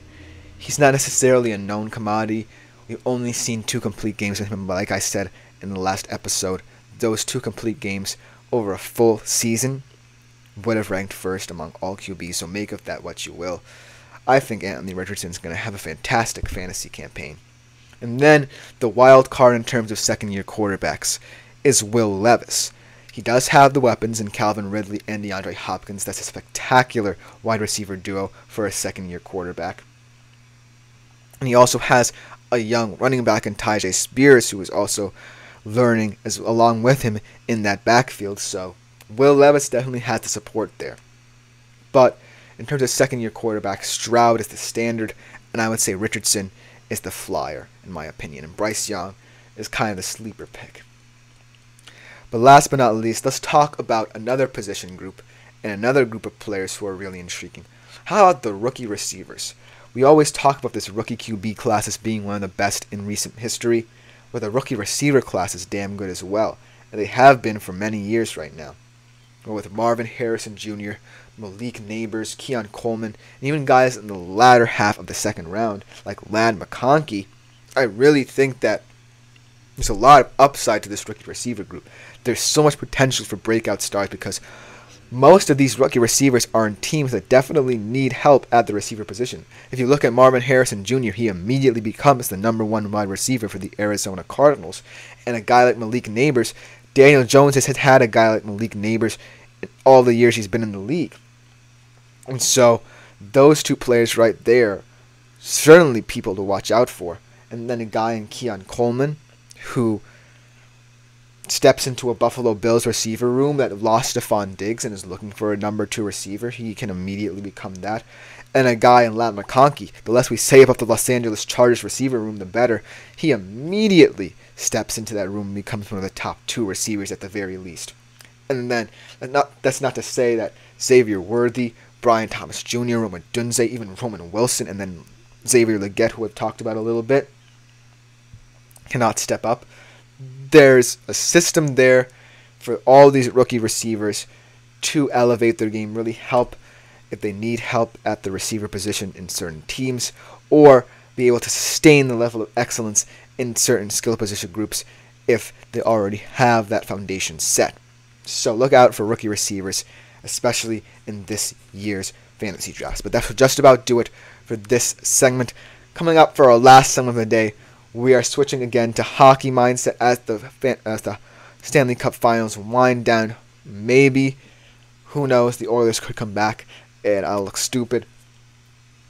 Speaker 1: he's not necessarily a known commodity. We've only seen 2 complete games with him, but like I said in the last episode, those 2 complete games over a full season would have ranked first among all QBs, so make of that what you will. I think Anthony Richardson's going to have a fantastic fantasy campaign. And then the wild card in terms of second-year quarterbacks is Will Levis. He does have the weapons in Calvin Ridley and DeAndre Hopkins. That's a spectacular wide receiver duo for a second-year quarterback. And he also has a young running back in Tyjae Spears, who is also learning along with him in that backfield. So Will Levis definitely has the support there. But in terms of second-year quarterback, Stroud is the standard, and I would say Richardson is the flyer, in my opinion. And Bryce Young is kind of the sleeper pick. But last but not least, let's talk about another position group and another group of players who are really intriguing. How about the rookie receivers? We always talk about this rookie QB class as being one of the best in recent history, but the rookie receiver class is damn good as well, and they have been for many years right now. But with Marvin Harrison Jr., Malik Neighbors, Keon Coleman, and even guys in the latter half of the second round, like Ladd McConkey, I really think that there's a lot of upside to this rookie receiver group. There's so much potential for breakout stars because most of these rookie receivers are in teams that definitely need help at the receiver position. If you look at Marvin Harrison Jr., he immediately becomes the number 1 wide receiver for the Arizona Cardinals. And a guy like Malik Neighbors, Daniel Jones has had a guy like Malik Neighbors in all the years he's been in the league. And so those 2 players right there, certainly people to watch out for. And then a guy in Keon Coleman, who steps into a Buffalo Bills receiver room that lost Stephon Diggs and is looking for a number 2 receiver. He can immediately become that. And a guy in Ladd McConkey, the less we say about the Los Angeles Chargers receiver room, the better. He immediately steps into that room and becomes one of the top 2 receivers at the very least. And then, that's not to say that Xavier Worthy, Brian Thomas Jr., Roman Dunze, even Roman Wilson, and then Xavier Legette, who I've talked about a little bit, cannot step up. There's a system there for all these rookie receivers to elevate their game, really help if they need help at the receiver position in certain teams, or be able to sustain the level of excellence in certain skill position groups if they already have that foundation set. So look out for rookie receivers, especially in this year's fantasy drafts. But that will just about do it for this segment. Coming up for our last segment of the day, we are switching again to hockey mindset as the Stanley Cup Finals wind down. Maybe, who knows, the Oilers could come back and I'll look stupid.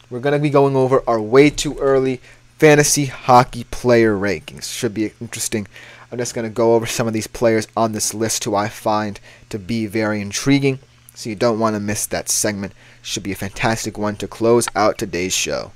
Speaker 1: We're going to be going over our way too early fantasy hockey player rankings. Should be interesting. I'm just going to go over some of these players on this list who I find to be very intriguing. So you don't want to miss that segment. Should be a fantastic one to close out today's show.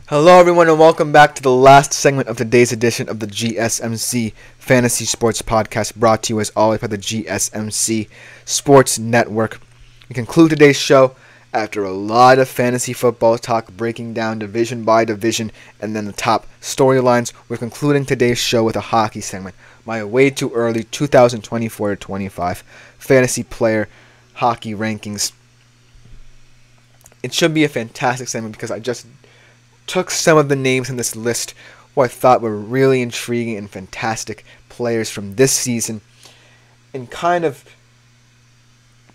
Speaker 1: Hello everyone and welcome back to the last segment of today's edition of the GSMC Fantasy Sports Podcast, brought to you as always by the GSMC Sports Network. We conclude today's show after a lot of fantasy football talk, breaking down division by division and then the top storylines. We're concluding today's show with a hockey segment, my way too early 2024-25 fantasy player hockey rankings. It should be a fantastic segment because I just took some of the names in this list who I thought were really intriguing and fantastic players from this season and kind of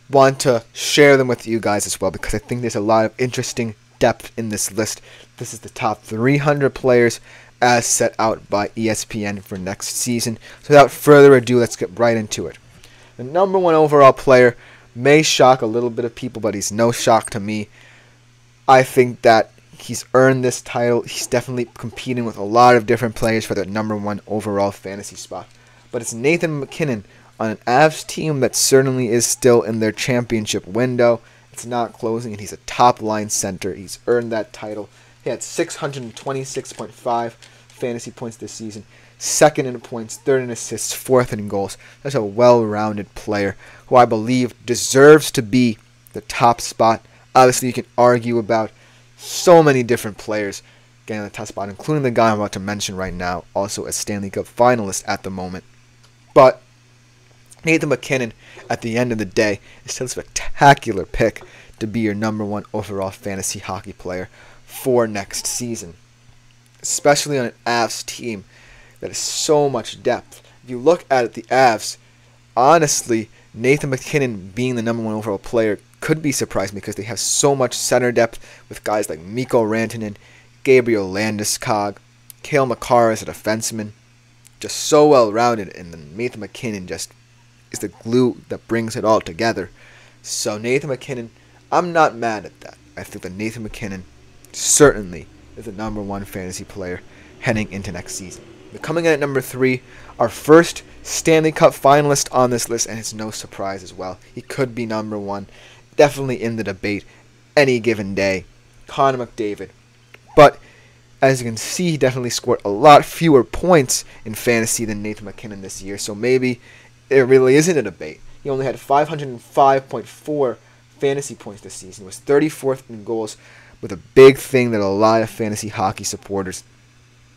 Speaker 1: want to share them with you guys as well because I think there's a lot of interesting depth in this list. This is the top 300 players as set out by ESPN for next season. So without further ado, let's get right into it. The number one overall player may shock a little bit of people, but he's no shock to me. I think that he's earned this title. He's definitely competing with a lot of different players for the number one overall fantasy spot. But it's Nathan MacKinnon on an Avs team that certainly is still in their championship window. It's not closing, and he's a top-line center. He's earned that title. He had 626.5 fantasy points this season, second in points, third in assists, fourth in goals. That's a well-rounded player who I believe deserves to be the top spot. Obviously, you can argue about so many different players getting the top spot, including the guy I'm about to mention right now, also a Stanley Cup finalist at the moment. But Nathan MacKinnon, at the end of the day, is still a spectacular pick to be your number one overall fantasy hockey player for next season, especially on an Avs team that has so much depth. If you look at it, the Avs, honestly, Nathan MacKinnon being the number one overall player could be surprising because they have so much center depth with guys like Mikko Rantanen, Gabriel Landeskog, Cale Makar as a defenseman, just so well rounded, and then Nathan MacKinnon just is the glue that brings it all together. So Nathan MacKinnon, I'm not mad at that. I think that Nathan MacKinnon certainly is the number one fantasy player heading into next season. But coming in at number 3, our first Stanley Cup finalist on this list, and it's no surprise as well. He could be number 1. Definitely in the debate any given day, Connor McDavid. But as you can see, he definitely scored a lot fewer points in fantasy than Nathan MacKinnon this year, so maybe it really isn't a debate. He only had 505.4 fantasy points this season. He was 34th in goals, with a big thing that a lot of fantasy hockey supporters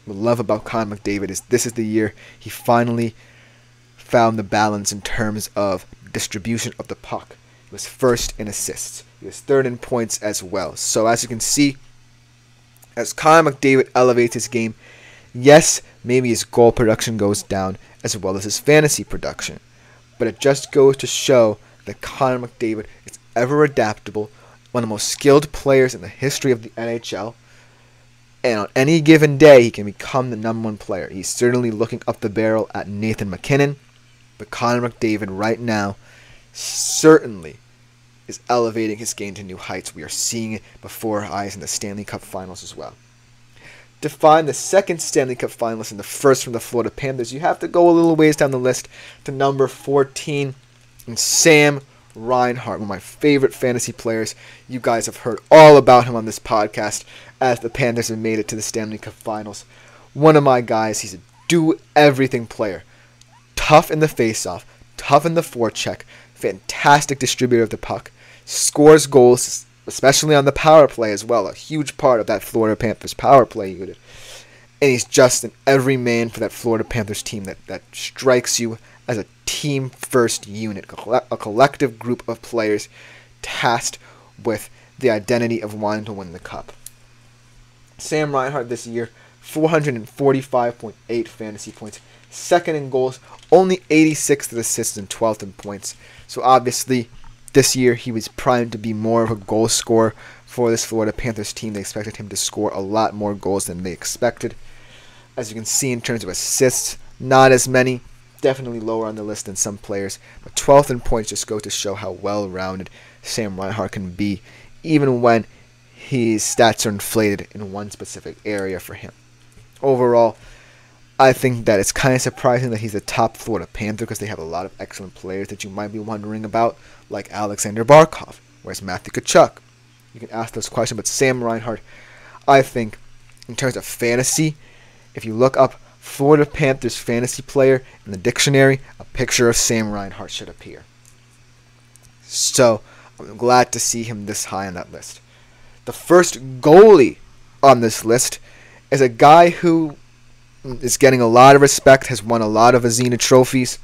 Speaker 1: would love about Connor McDavid is this is the year he finally found the balance in terms of distribution of the puck. He was first in assists. He was third in points as well. So as you can see, as Connor McDavid elevates his game, yes, maybe his goal production goes down as well as his fantasy production. But it just goes to show that Connor McDavid is ever adaptable, one of the most skilled players in the history of the NHL. And on any given day, he can become the number one player. He's certainly looking up the barrel at Nathan MacKinnon. But Connor McDavid right now certainly is elevating his game to new heights. We are seeing it before our eyes in the Stanley Cup Finals as well. To find the second Stanley Cup finalist and the first from the Florida Panthers, you have to go a little ways down the list to number 14, and Sam Reinhart, one of my favorite fantasy players. You guys have heard all about him on this podcast as the Panthers have made it to the Stanley Cup Finals. One of my guys, he's a do-everything player. Tough in the face-off, tough in the forecheck, fantastic distributor of the puck, scores goals, especially on the power play as well, a huge part of that Florida Panthers power play unit. And he's just an everyman for that Florida Panthers team that strikes you as a team-first unit, a collective group of players tasked with the identity of wanting to win the cup. Sam Reinhart this year, 445.8 fantasy points, second in goals, only 86th in assists and 12th in points. So obviously, this year he was primed to be more of a goal scorer for this Florida Panthers team. They expected him to score a lot more goals than they expected. As you can see in terms of assists, not as many, definitely lower on the list than some players. But 12th in points just go to show how well-rounded Sam Reinhart can be, even when his stats are inflated in one specific area for him. Overall, I think that it's kind of surprising that he's a top Florida Panther because they have a lot of excellent players that you might be wondering about, like Alexander Barkov. Where's Matthew Tkachuk? You can ask those questions, but Sam Reinhart, I think, in terms of fantasy, if you look up Florida Panthers fantasy player in the dictionary, a picture of Sam Reinhart should appear. So, I'm glad to see him this high on that list. The first goalie on this list is a guy who is getting a lot of respect, has won a lot of Vezina trophies,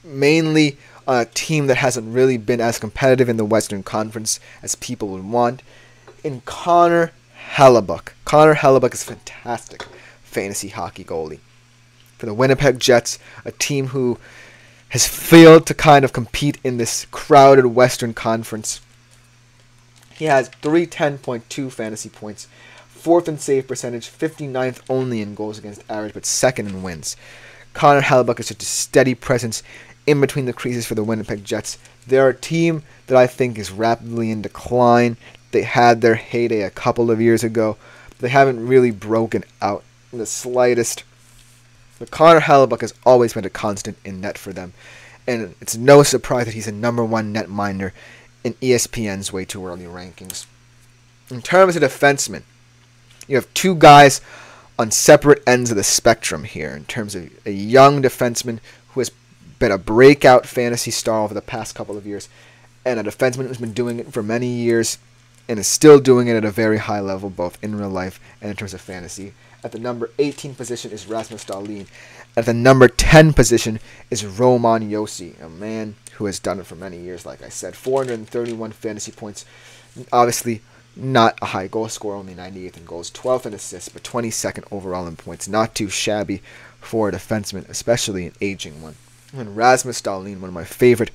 Speaker 1: mainly on a team that hasn't really been as competitive in the Western Conference as people would want, in Connor Hellebuyck. Connor Hellebuyck is a fantastic fantasy hockey goalie for the Winnipeg Jets, a team who has failed to kind of compete in this crowded Western Conference. He has 310.2 fantasy points, 4th in save percentage, 59th only in goals against average, but 2nd in wins. Connor Hellebuyck is such a steady presence in between the creases for the Winnipeg Jets. They're a team that I think is rapidly in decline. They had their heyday a couple of years ago. They haven't really broken out in the slightest. But Connor Hellebuyck has always been a constant in net for them. And it's no surprise that he's a #1 netminder in ESPN's way too early rankings. In terms of defensemen, you have two guys on separate ends of the spectrum here in terms of a young defenseman who has been a breakout fantasy star over the past couple of years, and a defenseman who's been doing it for many years and is still doing it at a very high level, both in real life and in terms of fantasy. At the number 18 position is Rasmus Dahlin. At the number 10 position is Roman Josi, a man who has done it for many years, like I said. 431 fantasy points. Obviously, not a high goal scorer, only 98th in goals, 12th in assists, but 22nd overall in points. Not too shabby for a defenseman, especially an aging one. And Rasmus Dahlin, one of my favorite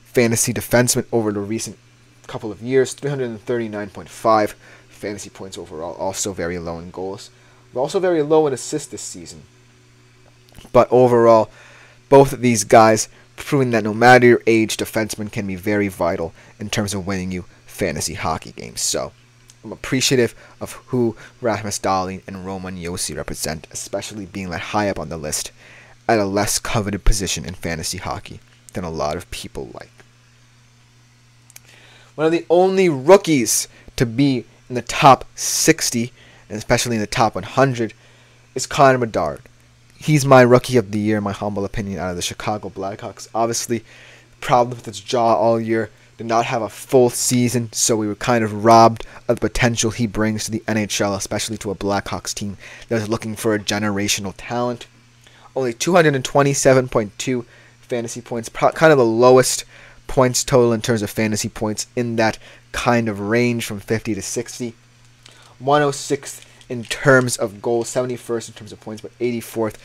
Speaker 1: fantasy defensemen over the recent couple of years, 339.5 fantasy points overall, also very low in goals. Also very low in assists this season. But overall, both of these guys proving that no matter your age, defensemen can be very vital in terms of winning you fantasy hockey games. So I'm appreciative of who Rasmus Dahlin and Roman Josi represent, especially being that high up on the list at a less coveted position in fantasy hockey than a lot of people like. One of the only rookies to be in the top 60, and especially in the top 100, is Connor Bedard. He's my rookie of the year, in my humble opinion, out of the Chicago Blackhawks. Obviously, problem with his jaw all year. Did not have a full season, so we were kind of robbed of the potential he brings to the NHL, especially to a Blackhawks team that is looking for a generational talent. Only 227.2 fantasy points, kind of the lowest points total in terms of fantasy points in that kind of range from 50 to 60. 106th in terms of goals, 71st in terms of points, but 84th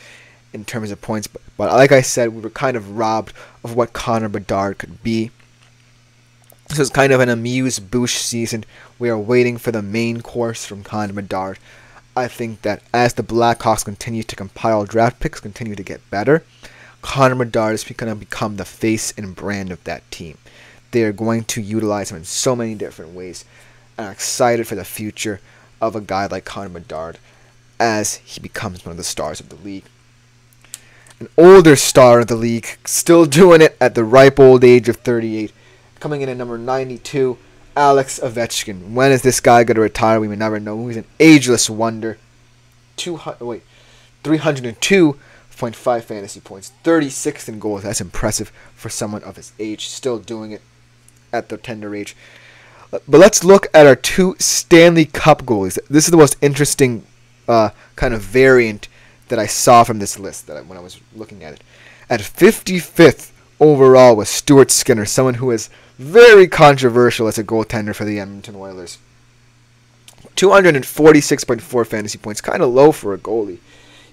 Speaker 1: in terms of points. But like I said, we were kind of robbed of what Connor Bedard could be. This is kind of an amuse-bouche season. We are waiting for the main course from Connor Bedard. I think that as the Blackhawks continue to compile draft picks, continue to get better, Connor Bedard is going to become the face and brand of that team. They are going to utilize him in so many different ways. I'm excited for the future of a guy like Connor Bedard as he becomes one of the stars of the league. An older star of the league, still doing it at the ripe old age of 38. Coming in at number 92, Alex Ovechkin. When is this guy going to retire? We may never know. He's an ageless wonder. 302.5 fantasy points. 36th in goals. That's impressive for someone of his age. Still doing it at the tender age. But let's look at our two Stanley Cup goalies. This is the most interesting kind of variant that I saw from this list when I was looking at it. At 55th overall was Stuart Skinner, someone who is very controversial as a goaltender for the Edmonton Oilers. 246.4 fantasy points, kind of low for a goalie.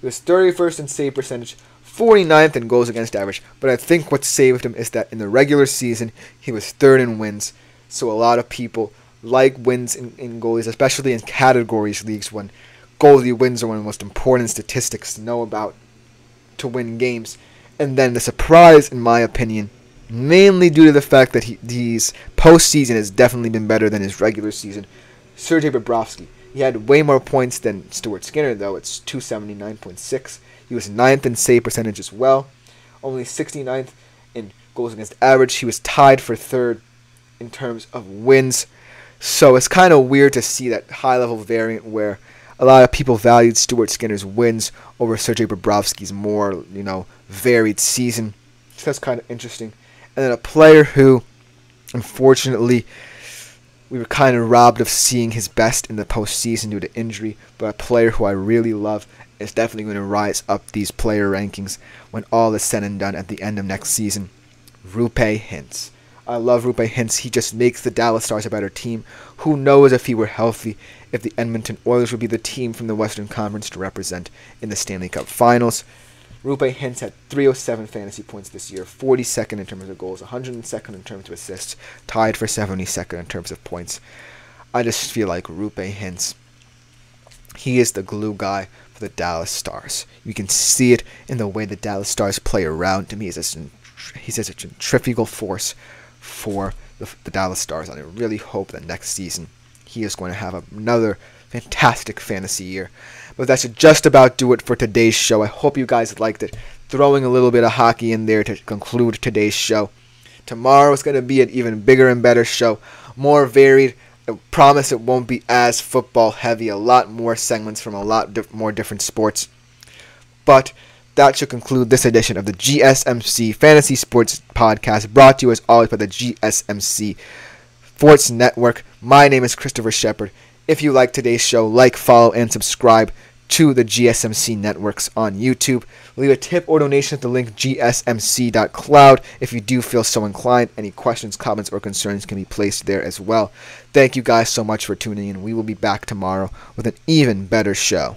Speaker 1: He was 31st in save percentage, 49th in goals against average, but I think what saved him is that in the regular season, he was 3rd in wins, so a lot of people like wins in goalies, especially in categories leagues when goalie wins are one of the most important statistics to know about to win games. And then the surprise, in my opinion, mainly due to the fact that his postseason has definitely been better than his regular season, Sergei Bobrovsky. He had way more points than Stuart Skinner, though. It's 279.6. He was 9th in save percentage as well. Only 69th in goals against average. He was tied for 3rd in terms of wins. So it's kind of weird to see that high-level variant where A lot of people valued Stuart Skinner's wins over Sergei Bobrovsky's more, varied season. So that's kind of interesting. And then a player who, unfortunately, we were kind of robbed of seeing his best in the postseason due to injury, but a player who I really love is definitely going to rise up these player rankings when all is said and done at the end of next season. Roope Hintz. I love Roope Hintz. He just makes the Dallas Stars a better team. Who knows if he were healthy, if the Edmonton Oilers would be the team from the Western Conference to represent in the Stanley Cup Finals. Roope Hintz had 307 fantasy points this year, 42nd in terms of goals, 102nd in terms of assists, tied for 72nd in terms of points. I just feel like Roope Hintz, he is the glue guy for the Dallas Stars. You can see it in the way the Dallas Stars play around. To me, he's a centrifugal force for the Dallas Stars, and I really hope that next season he is going to have another fantastic fantasy year. But that should just about do it for today's show. I hope you guys liked it. Throwing a little bit of hockey in there to conclude today's show. Tomorrow is going to be an even bigger and better show. More varied. I promise it won't be as football heavy. A lot more segments from a lot more different sports. But that should conclude this edition of the GSMC Fantasy Sports Podcast, brought to you as always by the GSMC Sports Network. My name is Christopher Shepard. If you like today's show, like, follow, and subscribe to the GSMC networks on YouTube. Leave a tip or donation at the link gsmc.cloud if you do feel so inclined. Any questions, comments, or concerns can be placed there as well. Thank you guys so much for tuning in. We will be back tomorrow with an even better show.